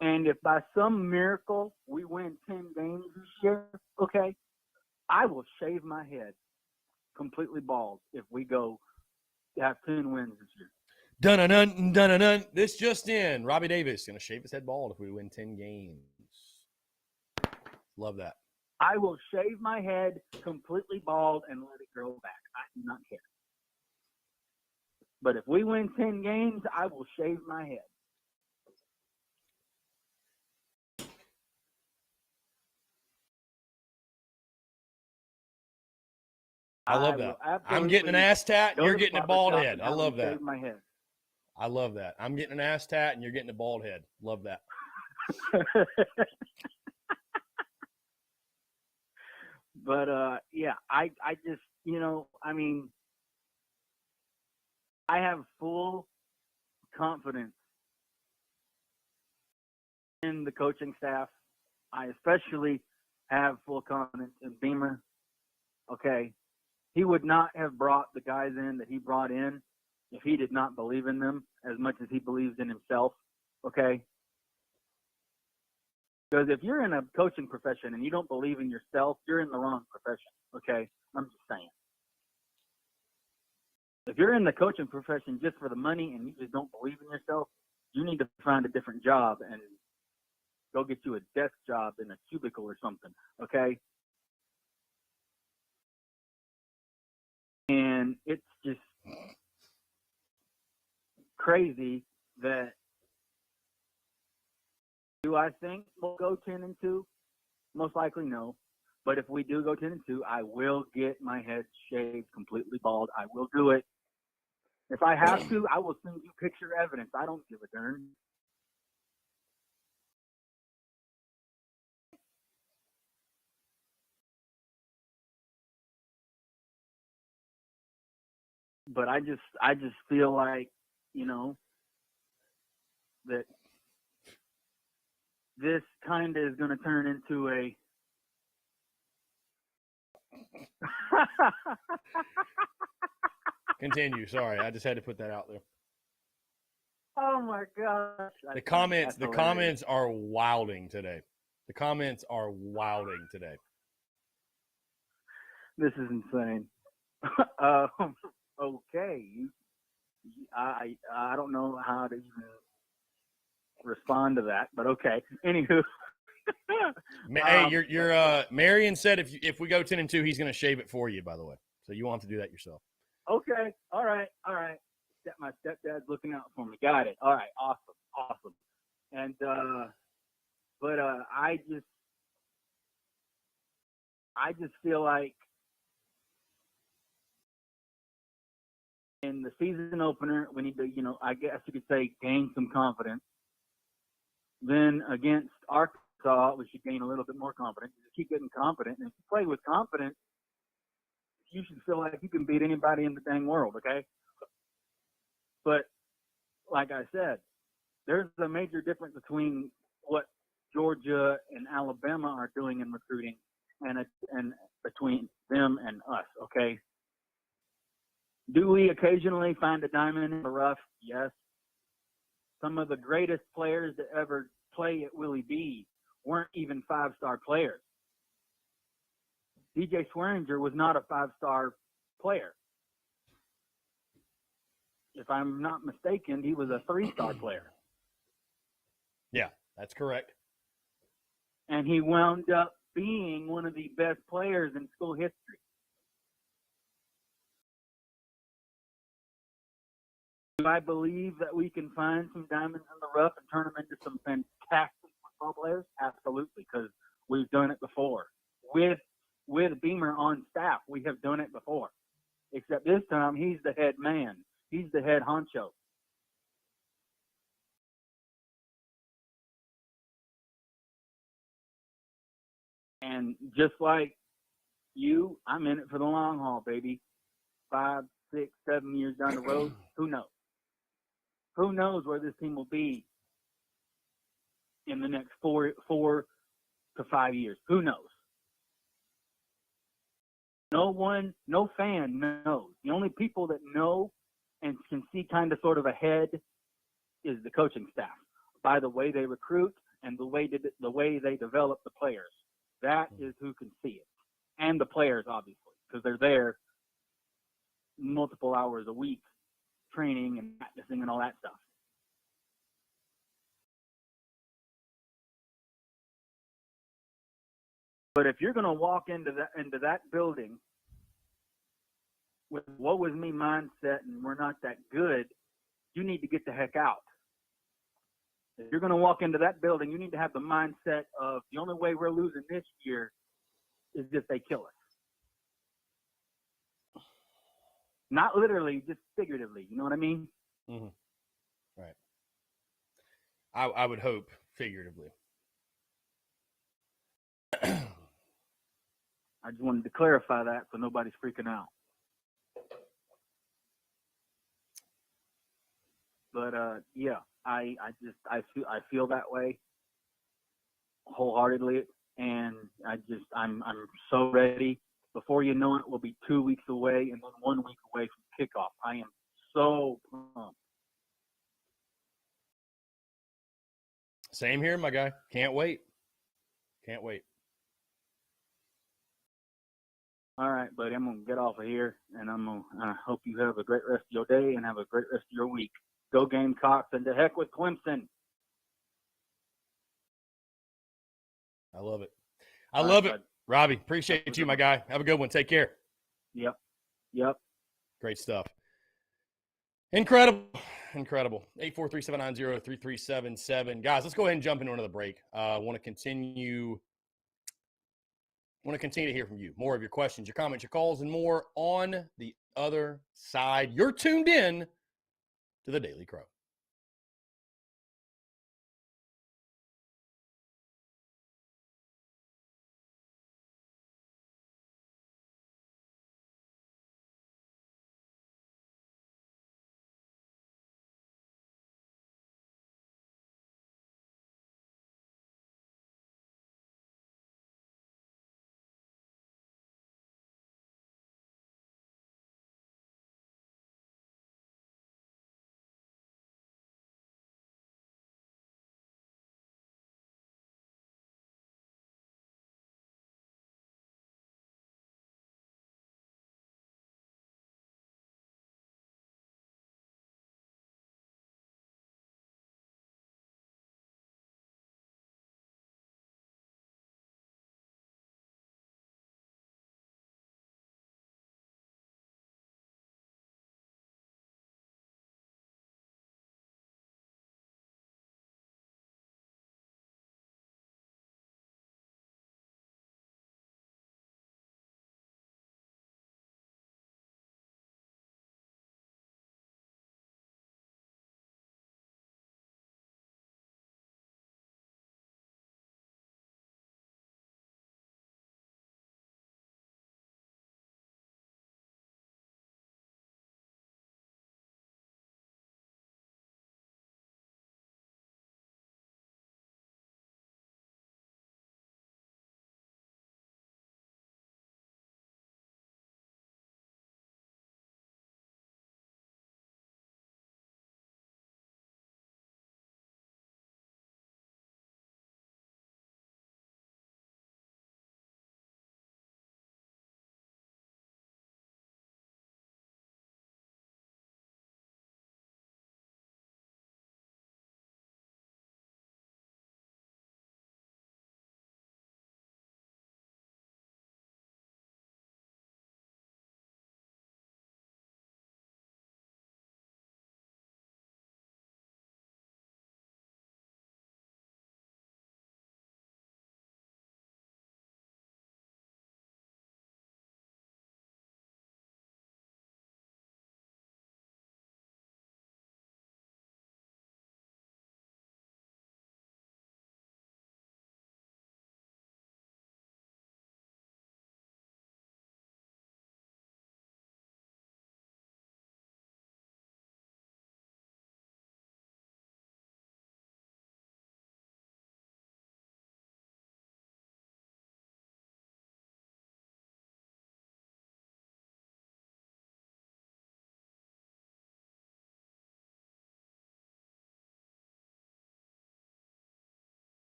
And if by some miracle we win 10 games this year, okay, I will shave my head completely bald if we go have 10 wins this year. Dun-dun-dun. This just in. Robbie Davis going to shave his head bald if we win 10 games. Love that. I will shave my head completely bald and let it grow back. I do not care. But if we win 10 games, I will shave my head. I love that. I'm getting an ass tat, and you're getting a bald head. I love that. Shave my head. I love that. I'm getting an ass tat, and you're getting a bald head. Love that. But yeah, I just, I mean, I have full confidence in the coaching staff. I especially have full confidence in Beamer. Okay. He would not have brought the guys in that he brought in if he did not believe in them as much as he believes in himself. Okay. Because if you're in a coaching profession and you don't believe in yourself, you're in the wrong profession. Okay. I'm just saying. If you're in the coaching profession just for the money and you just don't believe in yourself, you need to find a different job and go get you a desk job in a cubicle or something. Okay. And it's just crazy that, do I think we'll go 10-2? Most likely no. But if we do go 10-2, I will get my head shaved completely bald. I will do it. If I have to, I will send you picture evidence. I don't give a darn. But I just feel like, that this kind of is going to turn into a Continue. Sorry, I just had to put that out there. Oh my gosh! The comments are wilding today. The comments are wilding today. This is insane. Okay, I don't know how to even respond to that, but okay. Anywho, hey, you're Marion said if we go 10-2, he's going to shave it for you. By the way, so you won't have to do that yourself. Okay, all right. My stepdad's looking out for me. Got it. All right, awesome. And but I just feel like in the season opener, we need to, I guess you could say, gain some confidence. Then against Arkansas, we should gain a little bit more confidence. Just keep getting confident. And if you play with confidence, you should feel like you can beat anybody in the dang world, okay? But like I said, there's a major difference between what Georgia and Alabama are doing in recruiting and between them and us, okay? Do we occasionally find a diamond in the rough? Yes. Some of the greatest players that ever play at Willie B weren't even five-star players. DJ Swearinger was not a five-star player. If I'm not mistaken, he was a three-star player. Yeah, that's correct. And he wound up being one of the best players in school history. Do I believe that we can find some diamonds in the rough and turn them into some fantastic football players? Absolutely, because we've done it before. With Beamer on staff, we have done it before. Except this time, he's the head man. He's the head honcho. And just like you, I'm in it for the long haul, baby. 5, 6, 7 years down the road, who knows? Who knows where this team will be in the next 4 to 5 years? Who knows? No fan knows. The only people that know and can see kind of sort of ahead is the coaching staff by the way they recruit and the way they develop the players. That is who can see it. And the players, obviously, because they're there multiple hours a week training and practicing and all that stuff. But if you're going to walk into that building with woe is me mindset and we're not that good, you need to get the heck out. If you're going to walk into that building, you need to have the mindset of the only way we're losing this year is if they kill us. Not literally, just figuratively. You know what I mean? Mm-hmm. Right. I would hope figuratively. I just wanted to clarify that so nobody's freaking out. But yeah, I feel that way wholeheartedly, and I'm so ready. Before you know it, we'll be 2 weeks away and then 1 week away from kickoff. I am so pumped. Same here, my guy. Can't wait. Can't wait. All right, buddy, I'm going to get off of here, and I hope you have a great rest of your day and have a great rest of your week. Go Gamecocks, and to heck with Clemson. I love it. I love it. Bud. Robbie, appreciate you, my guy. Have a good one. Take care. Yep. Great stuff. Incredible. 843-790-3377. Guys, let's go ahead and jump into another break. I want to continue to hear from you. More of your questions, your comments, your calls, and more on the other side. You're tuned in to the Daily Crow.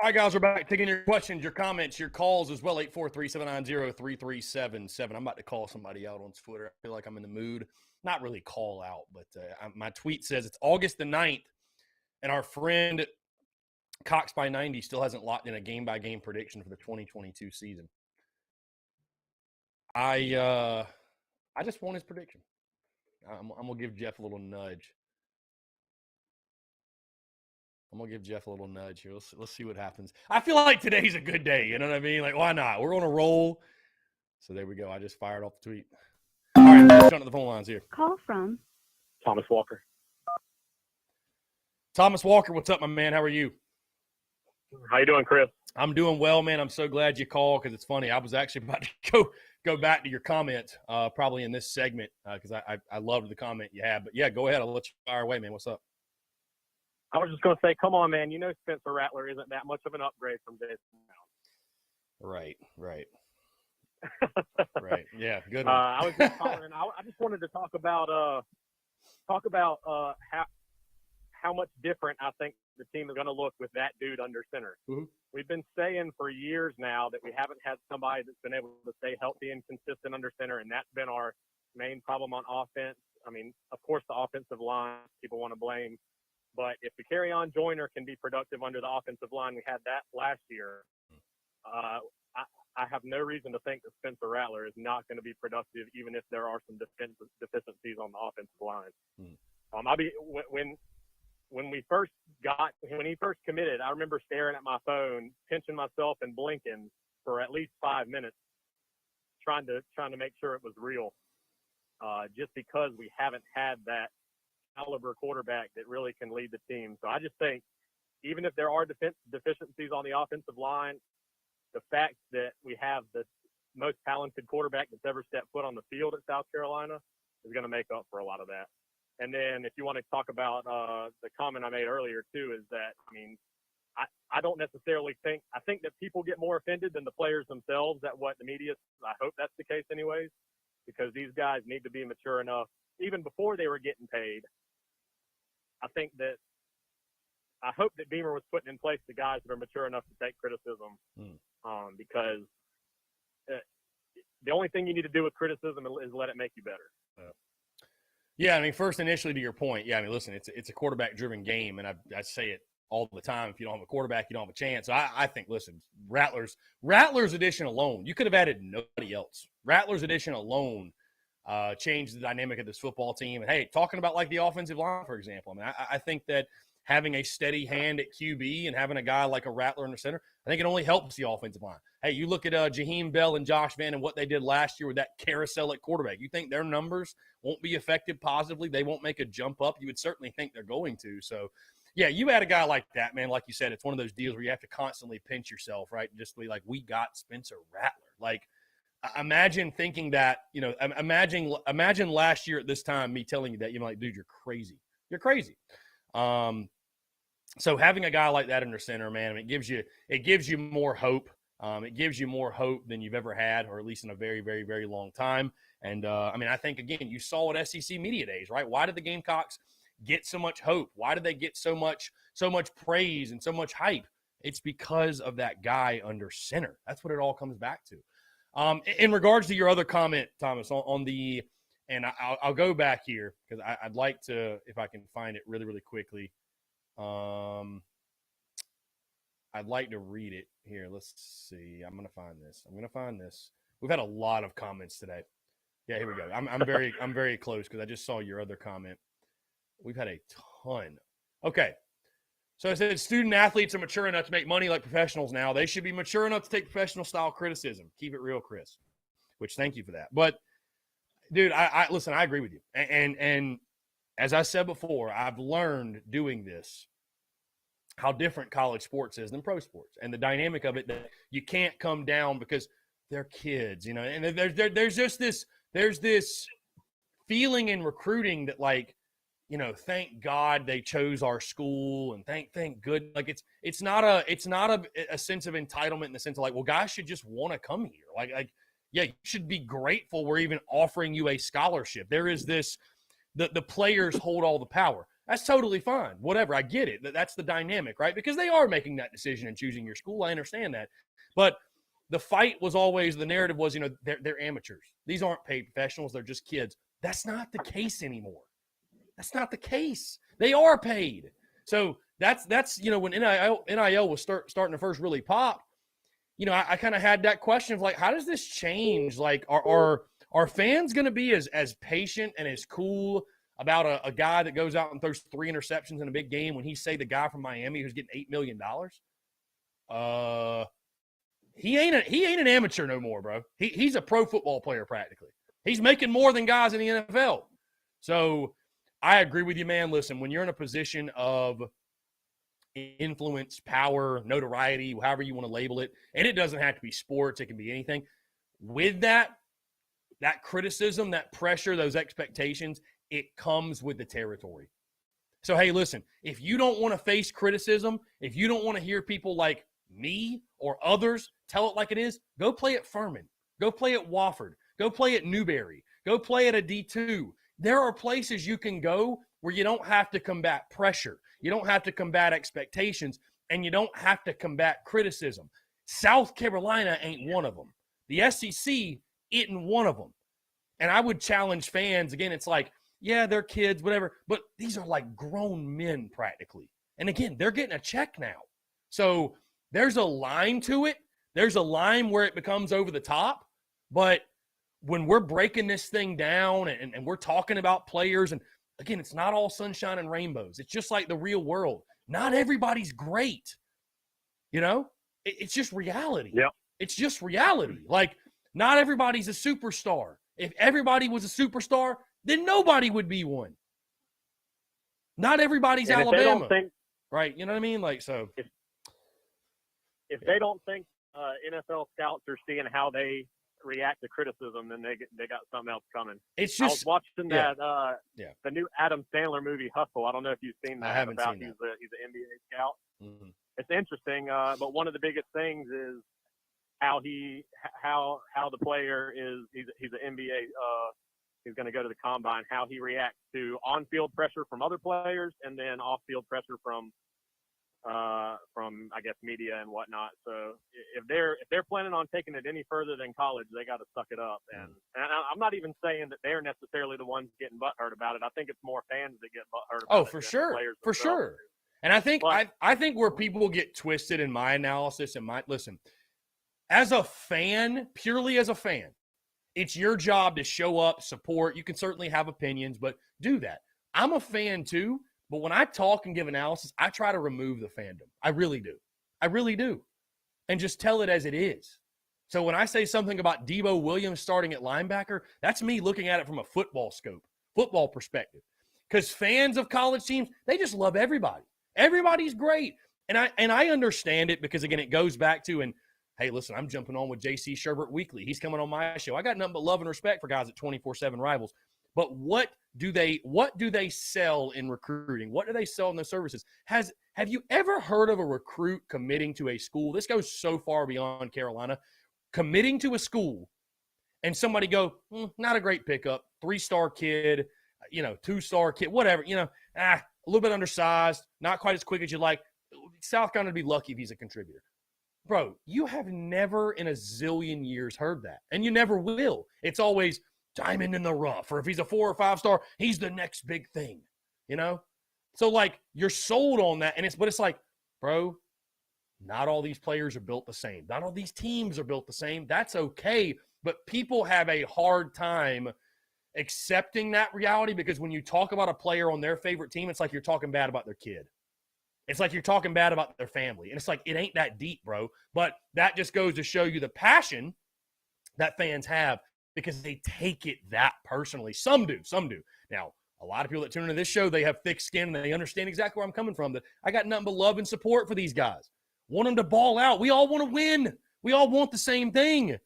All right, guys, we're back taking your questions, your comments, your calls as well. 843-790-3377. I'm about to call somebody out on Twitter. I feel like I'm in the mood. Not really call out, but my tweet says it's August the 9th, and our friend Cox by 90 still hasn't locked in a game-by-game prediction for the 2022 season. I just want his prediction. I'm going to give Jeff a little nudge. Here. Let's see what happens. I feel like today's a good day. You know what I mean? Like, why not? We're on a roll. So there we go. I just fired off the tweet. All right, let's jump to the phone lines here. Call from Thomas Walker. Thomas Walker, what's up, my man? How are you? How you doing, Chris? I'm doing well, man. I'm so glad you called because it's funny. I was actually about to go back to your comment probably in this segment because I loved the comment you had. But, yeah, go ahead. I'll let you fire away, man. What's up? I was just going to say, come on, man. You know Spencer Rattler isn't that much of an upgrade from Jason Brown. Right. Right. Yeah, good one. I was just calling. I just wanted to talk about how much different I think the team is going to look with that dude under center. Mm-hmm. We've been saying for years now that we haven't had somebody that's been able to stay healthy and consistent under center, and that's been our main problem on offense. I mean, of course, the offensive line people want to blame. But if the carry-on Joyner can be productive under the offensive line, we had that last year. I have no reason to think that Spencer Rattler is not going to be productive, even if there are some deficiencies on the offensive line. When he first committed, I remember staring at my phone, pinching myself and blinking for at least 5 minutes, trying to make sure it was real. Just because we haven't had that caliber quarterback that really can lead the team. So I just think even if there are deficiencies on the offensive line, the fact that we have the most talented quarterback that's ever stepped foot on the field at South Carolina is going to make up for a lot of that. And then if you want to talk about the comment I made earlier too, is that, I mean, I don't necessarily think – I think that people get more offended than the players themselves at what the media – I hope that's the case anyways, because these guys need to be mature enough even before they were getting paid. I hope that Beamer was putting in place the guys that are mature enough to take criticism, because the only thing you need to do with criticism is let it make you better. Yeah, I mean, first, initially to your point, yeah, I mean, listen, it's a quarterback-driven game, and I say it all the time. If you don't have a quarterback, you don't have a chance. So I think, listen, Rattler's addition alone, you could have added nobody else. Rattler's addition alone changed the dynamic of this football team. And, hey, talking about like the offensive line, for example, I mean, I think that having a steady hand at QB and having a guy like a Rattler in the center, I think it only helps the offensive line. Hey, you look at Jaheim Bell and Josh Vann and what they did last year with that carousel at quarterback. You think their numbers won't be affected positively? They won't make a jump up? You would certainly think they're going to. So, yeah, you add a guy like that, man, like you said, it's one of those deals where you have to constantly pinch yourself, right? Just be like, we got Spencer Rattler. Like, imagine thinking that, you know, imagine last year at this time me telling you that. You're like, dude, you're crazy. You're crazy. So having a guy like that under center, man, it gives you more hope. It gives you more hope than you've ever had, or at least in a very, very, very long time. And, I mean, I think, again, you saw at SEC Media Days, right? Why did the Gamecocks get so much hope? Why did they get so much praise and so much hype? It's because of that guy under center. That's what it all comes back to. In regards to your other comment, Thomas, on the – and I'll go back here because I'd like to, if I can find it really, really quickly. I'd like to read it here. Let's see. I'm going to find this. We've had a lot of comments today. Yeah, here we go. I'm very close because I just saw your other comment. We've had a ton. Okay. So I said student athletes are mature enough to make money like professionals now. They should be mature enough to take professional style criticism. Keep it real, Chris. Which, thank you for that. But, dude, I listen, I agree with you. And as I said before, I've learned doing this how different college sports is than pro sports, and the dynamic of it that you can't come down because they're kids, you know. And there's this feeling in recruiting that, like, you know, thank God they chose our school, and thank good. Like it's not a sense of entitlement in the sense of like, well, guys should just want to come here. Like yeah, you should be grateful we're even offering you a scholarship. There is this the players hold all the power. That's totally fine. Whatever. I get it. That's the dynamic, right? Because they are making that decision and choosing your school. I understand that. But the fight was always, the narrative was, they're amateurs. These aren't paid professionals. They're just kids. That's not the case anymore. That's not the case. They are paid. So that's when NIL was starting to first really pop, I kind of had that question of like, how does this change? Like, are fans going to be as patient and as cool about a guy that goes out and throws 3 interceptions in a big game when he say the guy from Miami who's getting $8 million? He ain't an amateur no more, bro. He's a pro football player practically. He's making more than guys in the NFL. So I agree with you, man. Listen, when you're in a position of influence, power, notoriety, however you want to label it, and it doesn't have to be sports, it can be anything. With that criticism, that pressure, those expectations, it comes with the territory. So, hey, listen, if you don't want to face criticism, if you don't want to hear people like me or others tell it like it is, go play at Furman. Go play at Wofford. Go play at Newberry. Go play at a D2. There are places you can go where you don't have to combat pressure. You don't have to combat expectations, and you don't have to combat criticism. South Carolina ain't one of them. The SEC isn't one of them. And I would challenge fans. Again, it's like, yeah, they're kids, whatever, but these are like grown men practically. And again, they're getting a check now. So there's a line to it. There's a line where it becomes over the top. But when we're breaking this thing down and we're talking about players, and again, it's not all sunshine and rainbows. It's just like the real world. Not everybody's great. It's just reality. Yep. It's just reality. Like, not everybody's a superstar. If everybody was a superstar, then nobody would be one. Not everybody's and Alabama. If they don't think, right? You know what I mean? Like, so. If they don't think NFL scouts are seeing how they react to criticism, then they got something else coming. It's I just. was watching that Yeah. the new Adam Sandler movie Hustle. I don't know if you've seen that. I haven't about seen he's an NBA scout. Mm-hmm. It's interesting, but one of the biggest things is how the player is. He's an NBA. He's going to go to the combine. How he reacts to on-field pressure from other players, and then off-field pressure from I guess media and whatnot. So if they're planning on taking it any further than college, they got to suck it up. And I'm not even saying that they're necessarily the ones getting butthurt about it. I think it's more fans that get butthurt about it. Oh, for sure, for sure. And I think I think where people get twisted in my analysis and listen, as a fan, purely as a fan, it's your job to show up, support. You can certainly have opinions, but do that. I'm a fan too. But when I talk and give analysis, I try to remove the fandom. I really do. I really do. And just tell it as it is. So when I say something about Debo Williams starting at linebacker, that's me looking at it from a football scope, football perspective. Because fans of college teams, they just love everybody. Everybody's great. And I understand it because, again, it goes back to, and hey, listen, I'm jumping on with J.C. Sherbert weekly. He's coming on my show. I got nothing but love and respect for guys at 24/7 Rivals. But what do they sell in recruiting? What do they sell in their services? Have you ever heard of a recruit committing to a school? This goes so far beyond Carolina. Committing to a school and somebody go, not a great pickup, 3-star kid, 2-star kid, whatever, a little bit undersized, not quite as quick as you like. South Carolina would be lucky if he's a contributor. Bro, you have never in a zillion years heard that, and you never will. It's always diamond in the rough, or if he's a 4 or 5-star, he's the next big thing, So, like, you're sold on that, but it's like, bro, not all these players are built the same. Not all these teams are built the same. That's okay, but people have a hard time accepting that reality because when you talk about a player on their favorite team, it's like you're talking bad about their kid. It's like you're talking bad about their family. And it's like, it ain't that deep, bro. But that just goes to show you the passion that fans have because they take it that personally. Some do. Now, a lot of people that tune into this show, they have thick skin and they understand exactly where I'm coming from. That I got nothing but love and support for these guys. Want them to ball out. We all want to win. We all want the same thing.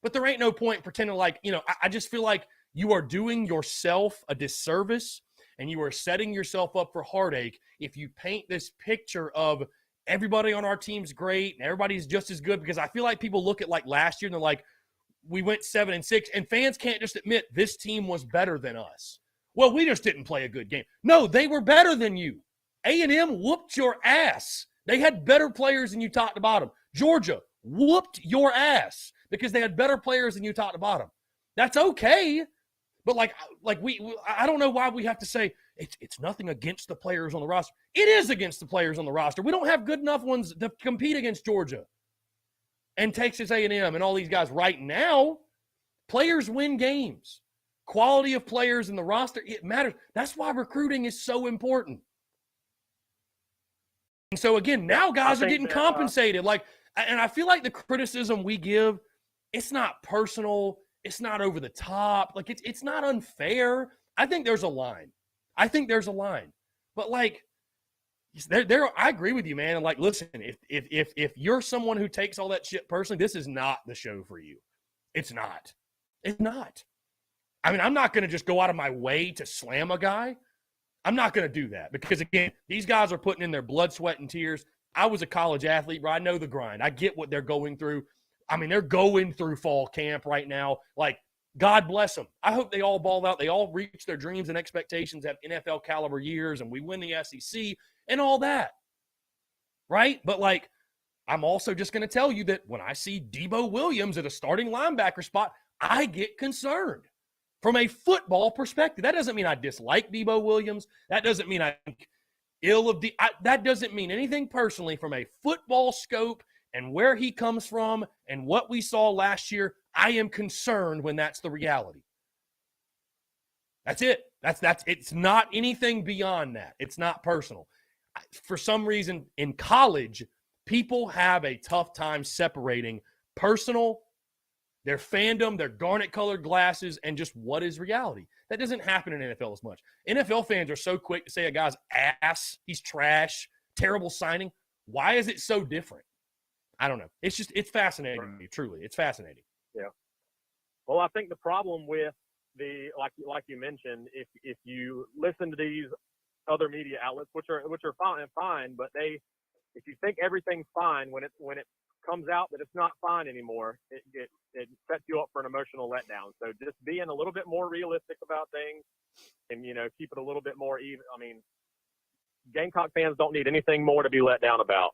But there ain't no point pretending like, I just feel like you are doing yourself a disservice and you are setting yourself up for heartache if you paint this picture of everybody on our team's great and everybody's just as good, because I feel like people look at like last year and they're like, we went 7-6, and fans can't just admit this team was better than us. well, we just didn't play a good game. No, they were better than you. A&M whooped your ass. They had better players than you top to bottom. Georgia whooped your ass because they had better players than you top to bottom. That's okay. But I don't know why we have to say it's nothing against the players on the roster. It is against the players on the roster. We don't have good enough ones to compete against Georgia and Texas A&M and all these guys right now. Players win games. Quality of players in the roster, it matters. That's why recruiting is so important. And so, again, now guys are getting compensated. And I feel like the criticism we give, it's not personal. It's not over the top. It's not unfair. I think there's a line. But, I agree with you, man. And, listen, if you're someone who takes all that shit personally, this is not the show for you. It's not. It's not. I mean, I'm not going to just go out of my way to slam a guy. I'm not going to do that because, again, these guys are putting in their blood, sweat, and tears. I was a college athlete, bro. I know the grind. I get what they're going through. I mean, they're going through fall camp right now. God bless them. I hope they all ball out. They all reach their dreams and expectations, have NFL caliber years, and we win the SEC and all that, right? But, I'm also just going to tell you that when I see Debo Williams at a starting linebacker spot, I get concerned. From a football perspective, that doesn't mean I dislike Debo Williams. That doesn't mean I think ill of that doesn't mean anything personally. From a football scope and where he comes from and what we saw last year, I am concerned when that's the reality. That's it. That's it's not anything beyond that. It's not personal. For some reason, in college, people have a tough time separating personal, their fandom, their garnet-colored glasses, and just what is reality. That doesn't happen in NFL as much. NFL fans are so quick to say a guy's ass, he's trash, terrible signing. Why is it so different? I don't know. It's fascinating to me, truly. It's fascinating. Yeah. Well, I think the problem with like you mentioned, if you listen to these other media outlets, which are fine, but if you think everything's fine when it comes out that it's not fine anymore, it sets you up for an emotional letdown. So just being a little bit more realistic about things and, keep it a little bit more even. I mean, Gamecock fans don't need anything more to be let down about.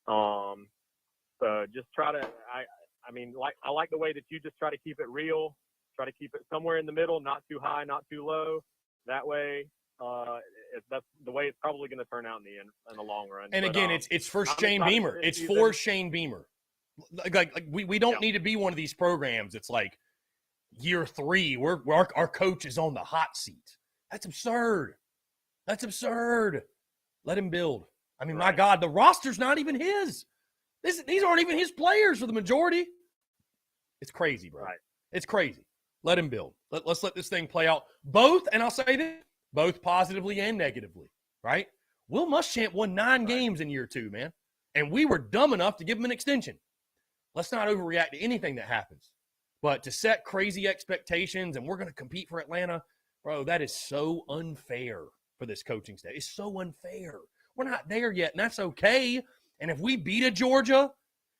So just try to, I like the way that you just try to keep it real, try to keep it somewhere in the middle, not too high, not too low. That way, that's the way it's probably going to turn out in the long run. And again, it's for Shane Beamer. It's for Shane Beamer. We don't need to be one of these programs. It's year 3, our coach is on the hot seat. That's absurd. Let him build. I mean, My God, the roster's not even his. These aren't even his players for the majority. It's crazy, bro. Right. It's crazy. Let him build. Let's let this thing play out. Both, and I'll say this, both positively and negatively, right? Will Muschamp won 9 games in year 2, man. And we were dumb enough to give him an extension. Let's not overreact to anything that happens. But to set crazy expectations and we're going to compete for Atlanta, bro, that is so unfair for this coaching staff. It's so unfair. We're not there yet, and that's okay. And if we beat a Georgia,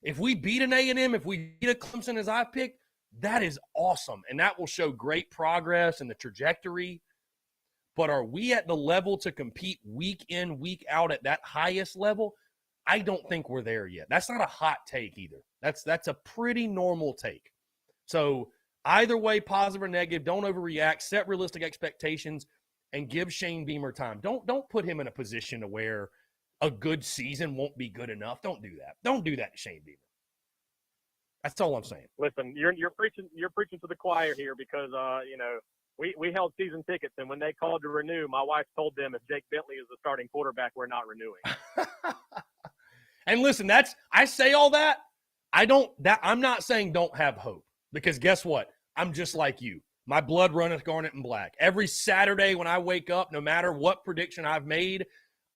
if we beat an A&M, if we beat a Clemson as I picked, that is awesome. And that will show great progress and the trajectory. But are we at the level to compete week in, week out at that highest level? I don't think we're there yet. That's not a hot take either. That's a pretty normal take. So either way, positive or negative, don't overreact, set realistic expectations, and give Shane Beamer time. Don't put him in a position to where a good season won't be good enough. Don't do that. Don't do that to Shane Beamer. That's all I'm saying. Listen, you're preaching to the choir here because we held season tickets, and when they called to renew, my wife told them if Jake Bentley is the starting quarterback, we're not renewing. And listen, I say all that. I'm not saying don't have hope, because guess what? I'm just like you. My blood runneth garnet and black. Every Saturday when I wake up, no matter what prediction I've made,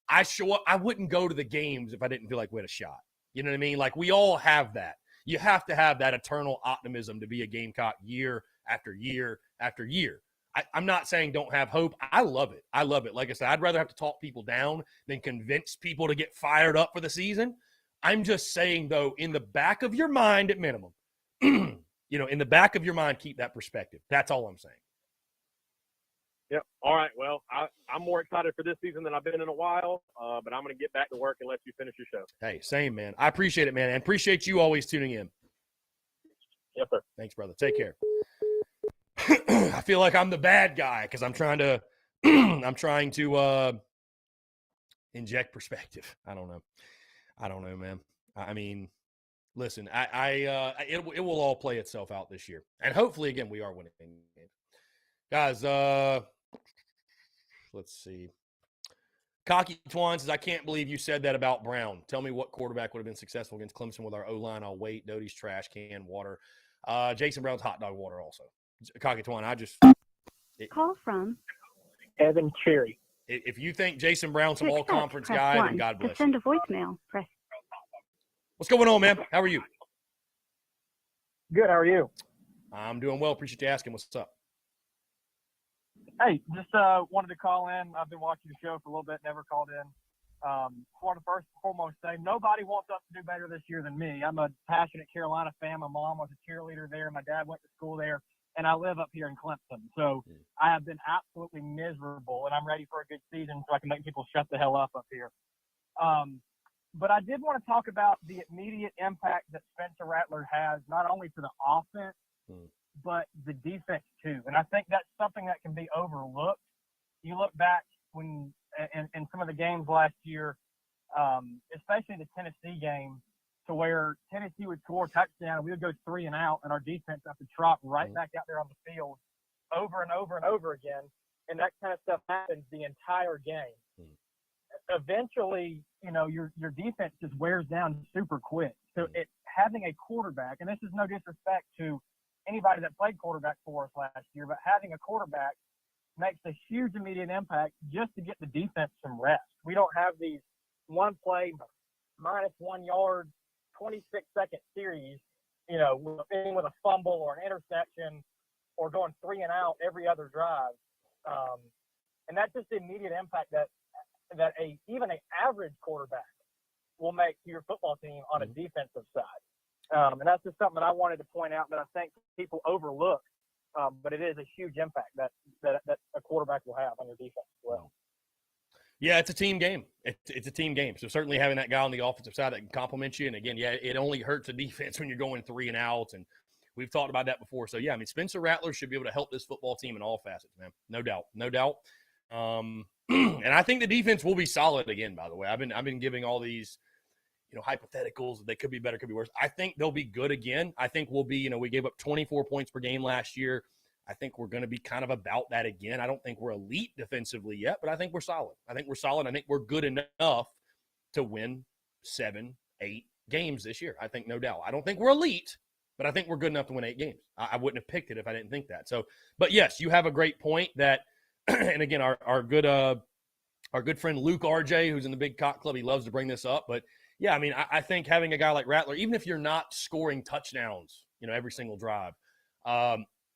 I show up. I wouldn't go to the games if I didn't feel like we had a shot. You know what I mean? We all have that. You have to have that eternal optimism to be a Gamecock year after year after year. I'm not saying don't have hope. I love it. Like I said, I'd rather have to talk people down than convince people to get fired up for the season. I'm just saying, though, in the back of your mind at minimum, in the back of your mind, keep that perspective. That's all I'm saying. Yep. All right. Well, I'm more excited for this season than I've been in a while, but I'm going to get back to work and let you finish your show. Hey, same, man. I appreciate it, man, and appreciate you always tuning in. Yes, sir. Thanks, brother. Take care. I feel like I'm the bad guy because I'm trying to inject perspective. I don't know, man. I mean, listen, it will all play itself out this year, and hopefully, again, we are winning games, guys. Let's see. Cocky Twan says, I can't believe you said that about Brown. Tell me what quarterback would have been successful against Clemson with our O-line. I'll wait. Doty's trash can water. Jason Brown's hot dog water also. Cocky Twan, Call from Evan Cherry. if you think Jason Brown's some to all-conference accept, guy, press then 1. God To bless send you. a voicemail, press. What's going on, man? How are you? Good. How are you? I'm doing well. Appreciate you asking. What's up? Hey, just wanted to call in. I've been watching the show for a little bit, never called in. Want to first and foremost say nobody wants us to do better this year than me. I'm a passionate Carolina fan. My mom was a cheerleader there. My dad went to school there, and I live up here in Clemson. So I have been absolutely miserable, and I'm ready for a good season so I can make people shut the hell up here. But I did want to talk about the immediate impact that Spencer Rattler has, not only to the offense, but the defense too. And I think that's something that can be overlooked. You look back when in some of the games last year, especially the Tennessee game, to where Tennessee would score a touchdown and we would go 3 and out, and our defense have to trot right back out there on the field over and over and over again. And that kind of stuff happens the entire game. Eventually, your defense just wears down super quick. So having a quarterback, and this is no disrespect to anybody that played quarterback for us last year, but having a quarterback makes a huge immediate impact just to get the defense some rest. We don't have these one play, -1 yard, 26-second series, ending with a fumble or an interception or going 3 and out every other drive. And that's just the immediate impact that even an average quarterback will make to your football team on a defensive side. And that's just something that I wanted to point out that I think people overlook. But it is a huge impact that a quarterback will have on your defense as well. Yeah, it's a team game. It's a team game. So certainly having that guy on the offensive side that can complement you. And again, yeah, it only hurts a defense when you're going 3 and out. And we've talked about that before. So yeah, I mean, Spencer Rattler should be able to help this football team in all facets, man. No doubt. And I think the defense will be solid again, by the way. I've been giving all these, hypotheticals. They could be better, could be worse. I think they'll be good again. I think we'll be, we gave up 24 points per game last year. I think we're going to be kind of about that again. I don't think we're elite defensively yet, but I think we're solid. I think we're good enough to win 7, 8 games this year. I think, no doubt. I don't think we're elite, but I think we're good enough to win 8 games. I wouldn't have picked it if I didn't think that. So, but yes, you have a great point that, and again, our good friend Luke RJ, who's in the Big Cock Club, he loves to bring this up. But yeah, I mean, I think having a guy like Rattler, even if you're not scoring touchdowns, every single drive,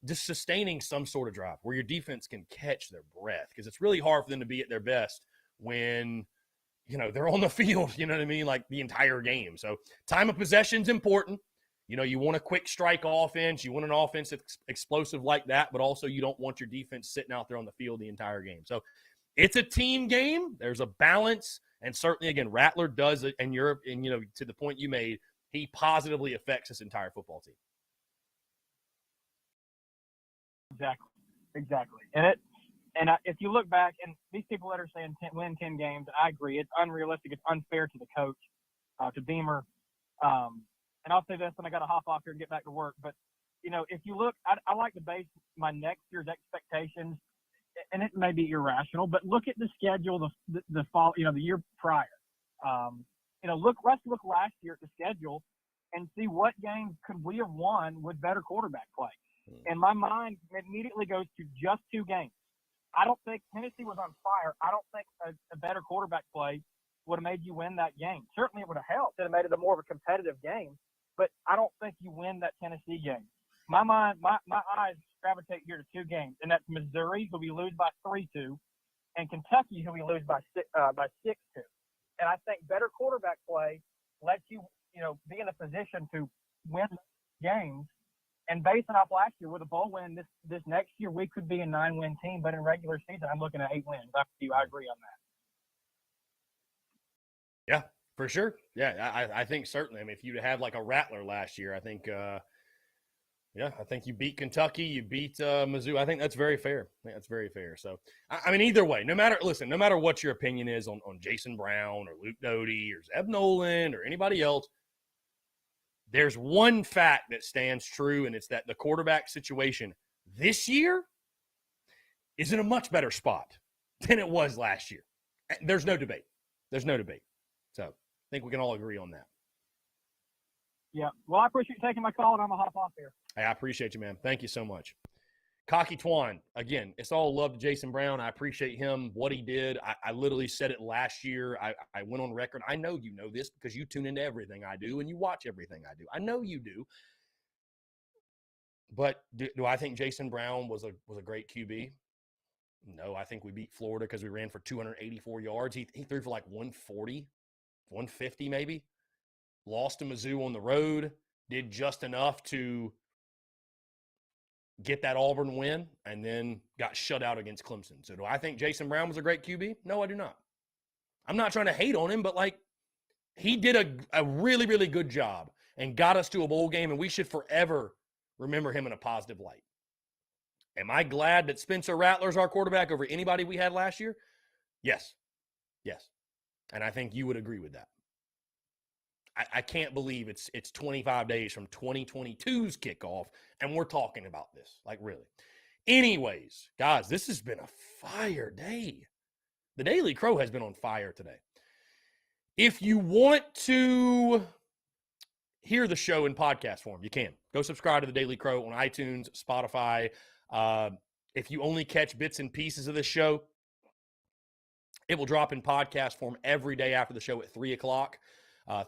just sustaining some sort of drive where your defense can catch their breath, because it's really hard for them to be at their best when, they're on the field, you know what I mean, like the entire game. So time of possession is important. You want a quick strike offense. You want an offense that's explosive like that, but also you don't want your defense sitting out there on the field the entire game. So it's a team game. There's a balance. And certainly, again, Rattler does it. And to the point you made, he positively affects this entire football team. Exactly. And if you look back, and these people that are saying win 10 games, I agree. It's unrealistic. It's unfair to the coach, to Beamer. And I'll say this, and I got to hop off here and get back to work. But, if you look, I like to base my next year's expectations, and it may be irrational, but look at the schedule the fall, the year prior. Let's look last year at the schedule and see what games could we have won with better quarterback play. And my mind immediately goes to just 2 games. I don't think Tennessee was on fire. I don't think a better quarterback play would have made you win that game. Certainly it would have helped. It would have made it a more of a competitive game. But I don't think you win that Tennessee game. My eyes gravitate here to 2 games, and that's Missouri, who we lose by 3-2, and Kentucky, who we lose by 6-2. And I think better quarterback play lets you, be in a position to win games And basing off last year with a bowl win, this next year we could be a 9-win team, but in regular season I'm looking at 8 wins. I agree on that. Yeah, for sure. Yeah, I think certainly. I mean, if you'd had like a rattler last year, I think I think you beat Kentucky, you beat Mizzou. I think that's very fair. So, I mean, either way, no matter what your opinion is on Jason Brown or Luke Doty or Zeb Nolan or anybody else, there's one fact that stands true, and it's that the quarterback situation this year is in a much better spot than it was last year. There's no debate. So I think we can all agree on that. Yeah. Well, I appreciate you taking my call, and I'm going to hop off here. Hey, I appreciate you, man. Thank you so much. Cocky Twan, again, it's all love to Jason Brown. I appreciate him, what he did. I literally said it last year. I went on record. I know you know this because you tune into everything I do and you watch everything I do. I know you do. But do I think Jason Brown was a great QB? No, I think we beat Florida because we ran for 284 yards. He threw for like 140, 150 maybe. Lost to Mizzou on the road. Did just enough to get that Auburn win, and then got shut out against Clemson. So do I think Jason Brown was a great QB? No, I do not. I'm not trying to hate on him, but like he did a really, really good job and got us to a bowl game, and we should forever remember him in a positive light. Am I glad that Spencer Rattler's our quarterback over anybody we had last year? Yes. And I think you would agree with that. I can't believe it's 25 days from 2022's kickoff, and we're talking about this. Like, really. Anyways, guys, this has been a fire day. The Daily Crow has been on fire today. If you want to hear the show in podcast form, you can. Go subscribe to the Daily Crow on iTunes, Spotify. If you only catch bits and pieces of this show, it will drop in podcast form every day after the show at 3 o'clock.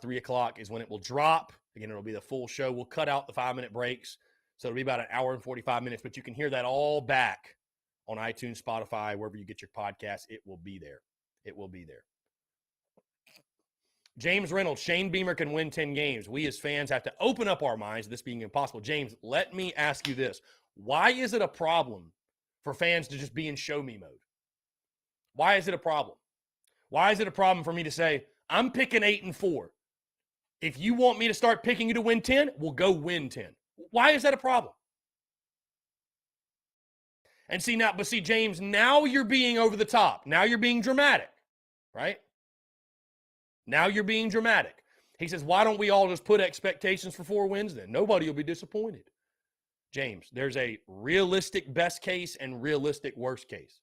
3 o'clock is when it will drop. Again, it'll be the full show. We'll cut out the 5-minute breaks. So it'll be about an hour and 45 minutes, but you can hear that all back on iTunes, Spotify, wherever you get your podcast. It will be there. James Reynolds, Shane Beamer can win 10 games. We as fans have to open up our minds to this being impossible. James, let me ask you this. Why is it a problem for fans to just be in show me mode? Why is it a problem? Why is it a problem for me to say, I'm picking 8-4. If you want me to start picking you to win 10, we'll go win 10. Why is that a problem? And see, James, now you're being over the top. Now you're being dramatic, right? Now you're being dramatic. He says, why don't we all just put expectations for 4 wins then? Nobody will be disappointed. James, there's a realistic best case and realistic worst case.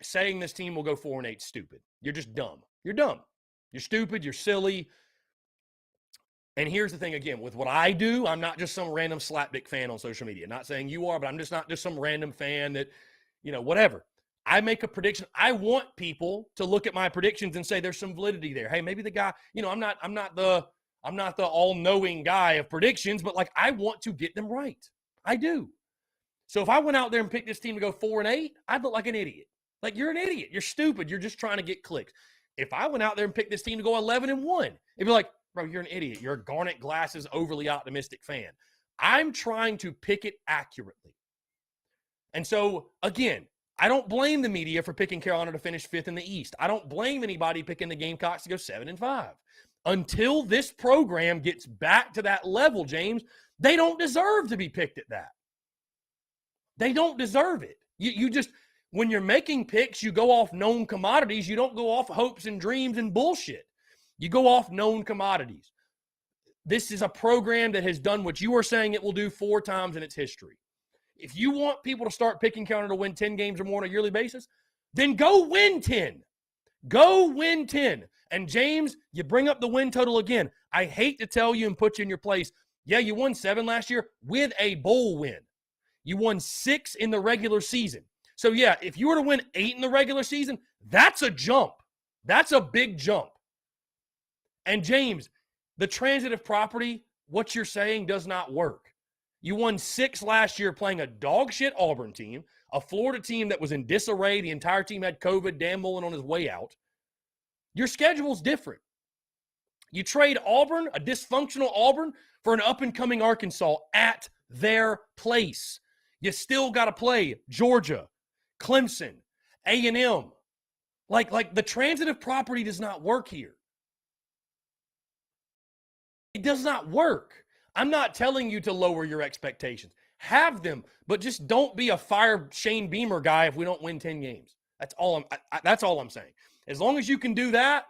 Saying this team will go 4-8 is stupid. You're just dumb. You're dumb. You're stupid. You're silly. And here's the thing again, with what I do, I'm not just some random slapdick fan on social media. Not saying you are, but I'm just not just some random fan that, whatever. I make a prediction. I want people to look at my predictions and say there's some validity there. Hey, maybe the guy, I'm not the all-knowing guy of predictions, but like I want to get them right. I do. So if I went out there and picked this team to go 4-8, I'd look like an idiot. Like, you're an idiot. You're stupid. You're just trying to get clicks. If I went out there and picked this team to go 11-1, it'd be like, bro, you're an idiot. You're a garnet glasses, overly optimistic fan. I'm trying to pick it accurately. And so, again, I don't blame the media for picking Carolina to finish 5th in the East. I don't blame anybody picking the Gamecocks to go 7-5. Until this program gets back to that level, James, they don't deserve to be picked at that. They don't deserve it. You just, when you're making picks, you go off known commodities. You don't go off hopes and dreams and bullshit. You go off known commodities. This is a program that has done what you are saying it will do 4 times in its history. If you want people to start picking Carolina to win 10 games or more on a yearly basis, then go win 10. Go win 10. And James, you bring up the win total again. I hate to tell you and put you in your place. Yeah, you won 7 last year with a bowl win. You won 6 in the regular season. So, yeah, if you were to win 8 in the regular season, that's a jump. That's a big jump. And, James, the transitive property, what you're saying does not work. You won 6 last year playing a dog shit Auburn team, a Florida team that was in disarray. The entire team had COVID. Dan Mullen on his way out. Your schedule's different. You trade Auburn, a dysfunctional Auburn, for an up-and-coming Arkansas at their place. You still got to play Georgia, Clemson, A&M. Like the transitive property does not work here. It does not work. I'm not telling you to lower your expectations. Have them, but just don't be a fire Shane Beamer guy if we don't win 10 games. That's all I'm saying. As long as you can do that,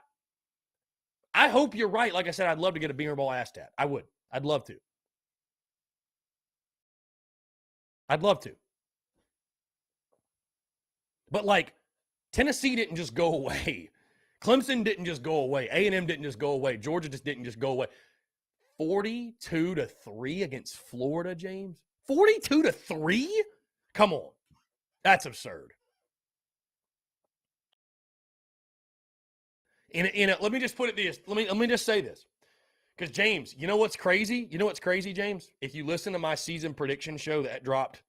I hope you're right. Like I said, I'd love to get a Beamer Ball ass tat. I would. I'd love to. But like, Tennessee didn't just go away. Clemson didn't just go away. A&M didn't just go away. Georgia just didn't just go away. 42-3 against Florida, James? 42-3? Come on. That's absurd. Let me just put it this. Let me just say this. Because, James, you know what's crazy? You know what's crazy, James? If you listen to my season prediction show that dropped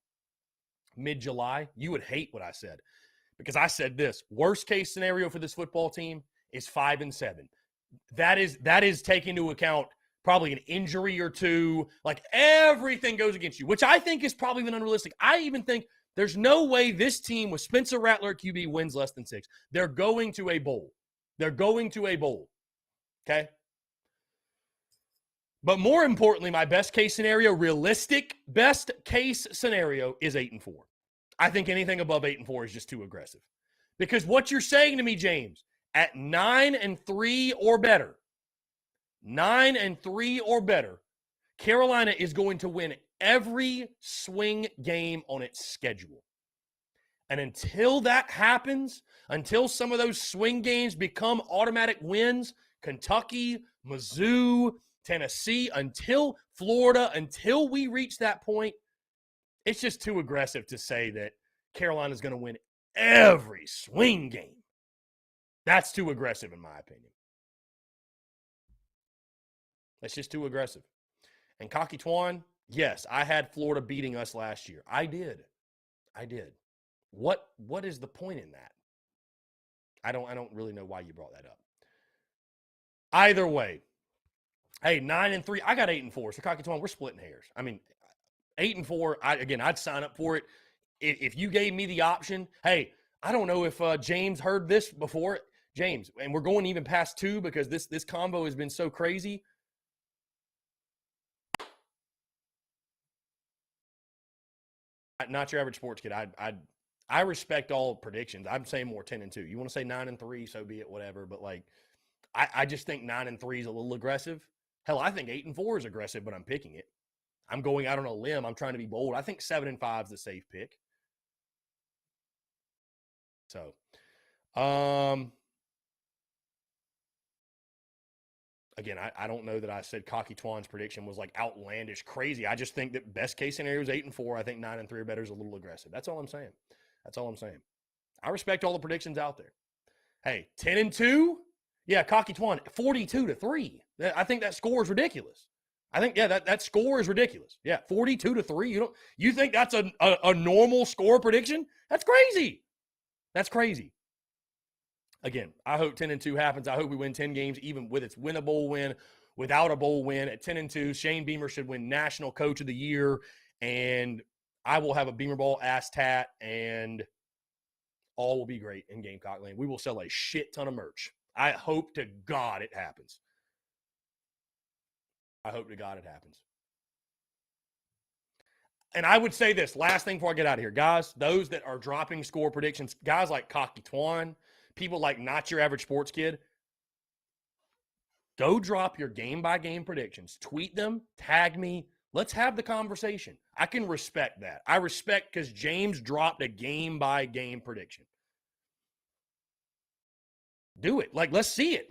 mid-July, you would hate what I said. Because I said this. Worst case scenario for this football team is 5-7. That is taking into account probably an injury or two. Like, everything goes against you, which I think is probably even unrealistic. I even think there's no way this team with Spencer Rattler at QB wins less than 6. They're going to a bowl. Okay? But more importantly, my best case scenario, realistic best case scenario is 8-4. I think anything above 8-4 is just too aggressive. Because what you're saying to me, James, at 9-3 or better, 9-3 or better, Carolina is going to win every swing game on its schedule. And until that happens, until some of those swing games become automatic wins, Kentucky, Mizzou, Tennessee, until Florida, until we reach that point, it's just too aggressive to say that Carolina's going to win every swing game. That's too aggressive in my opinion. That's just too aggressive. And Cocky Twan, yes, I had Florida beating us last year. I did. What is the point in that? I don't really know why you brought that up. Either way, hey, 9-3. I got 8-4. So Cocky Twan, we're splitting hairs. I mean, 8-4. I'd sign up for it. If you gave me the option, hey, I don't know if James heard this before. James, and we're going even past 2 because this combo has been so crazy. Not your average sports kid. I respect all predictions. I'm saying more 10-2. You want to say 9-3, so be it, whatever. But like, I just think 9-3 is a little aggressive. Hell, I think 8-4 is aggressive, but I'm picking it. I'm going out on a limb. I'm trying to be bold. I think 7-5 is the safe pick. So, again, I don't know that I said Cocky Twan's prediction was like outlandish crazy. I just think that best case scenario is 8-4. I think 9-3 or better is a little aggressive. That's all I'm saying. I respect all the predictions out there. Hey, 10-2? Yeah, Cocky Twan, 42-3. I think that score is ridiculous. I think, yeah, that score is ridiculous. Yeah, 42-3. You think that's a normal score prediction? That's crazy. Again, I hope 10-2 happens. I hope we win 10 games, even with its win a bowl win, without a bowl win. At 10-2, Shane Beamer should win National Coach of the Year, and I will have a Beamer Ball ass tat, and all will be great in Gamecock Land. We will sell a shit ton of merch. I hope to God it happens. And I would say this, last thing before I get out of here. Guys, those that are dropping score predictions, guys like Cocky Twan, people like Not Your Average Sports Kid, go drop your game-by-game predictions. Tweet them, tag me. Let's have the conversation. I can respect that. I respect because James dropped a game-by-game prediction. Do it. Like, let's see it.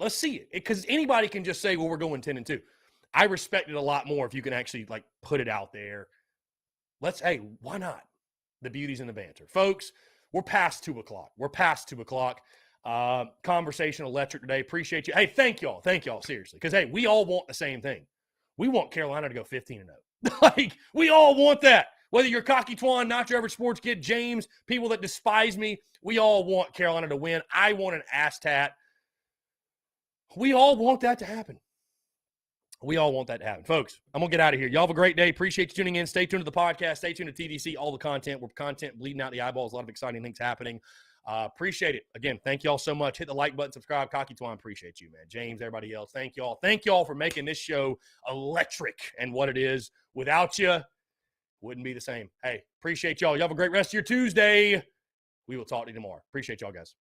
Because anybody can just say, well, we're going 10-2. I respect it a lot more if you can actually, like, put it out there. Hey, why not? The beauty's in the banter. Folks, we're past 2 o'clock. Conversation electric today. Appreciate you. Hey, thank y'all, seriously. Because, hey, we all want the same thing. We want Carolina to go 15-0. Like, we all want that. Whether you're Cocky Twan, Not Your Average Sports Kid, James, people that despise me, we all want Carolina to win. I want an ass tat. We all want that to happen. We all want that to happen. Folks, I'm going to get out of here. Y'all have a great day. Appreciate you tuning in. Stay tuned to the podcast. Stay tuned to TDC, all the content. We're content bleeding out the eyeballs. A lot of exciting things happening. Appreciate it. Again, thank y'all so much. Hit the like button, subscribe. Cocky Twine, appreciate you, man. James, everybody else, thank y'all. Thank y'all for making this show electric and what it is. Without you, wouldn't be the same. Hey, appreciate y'all. Y'all have a great rest of your Tuesday. We will talk to you tomorrow. Appreciate y'all, guys.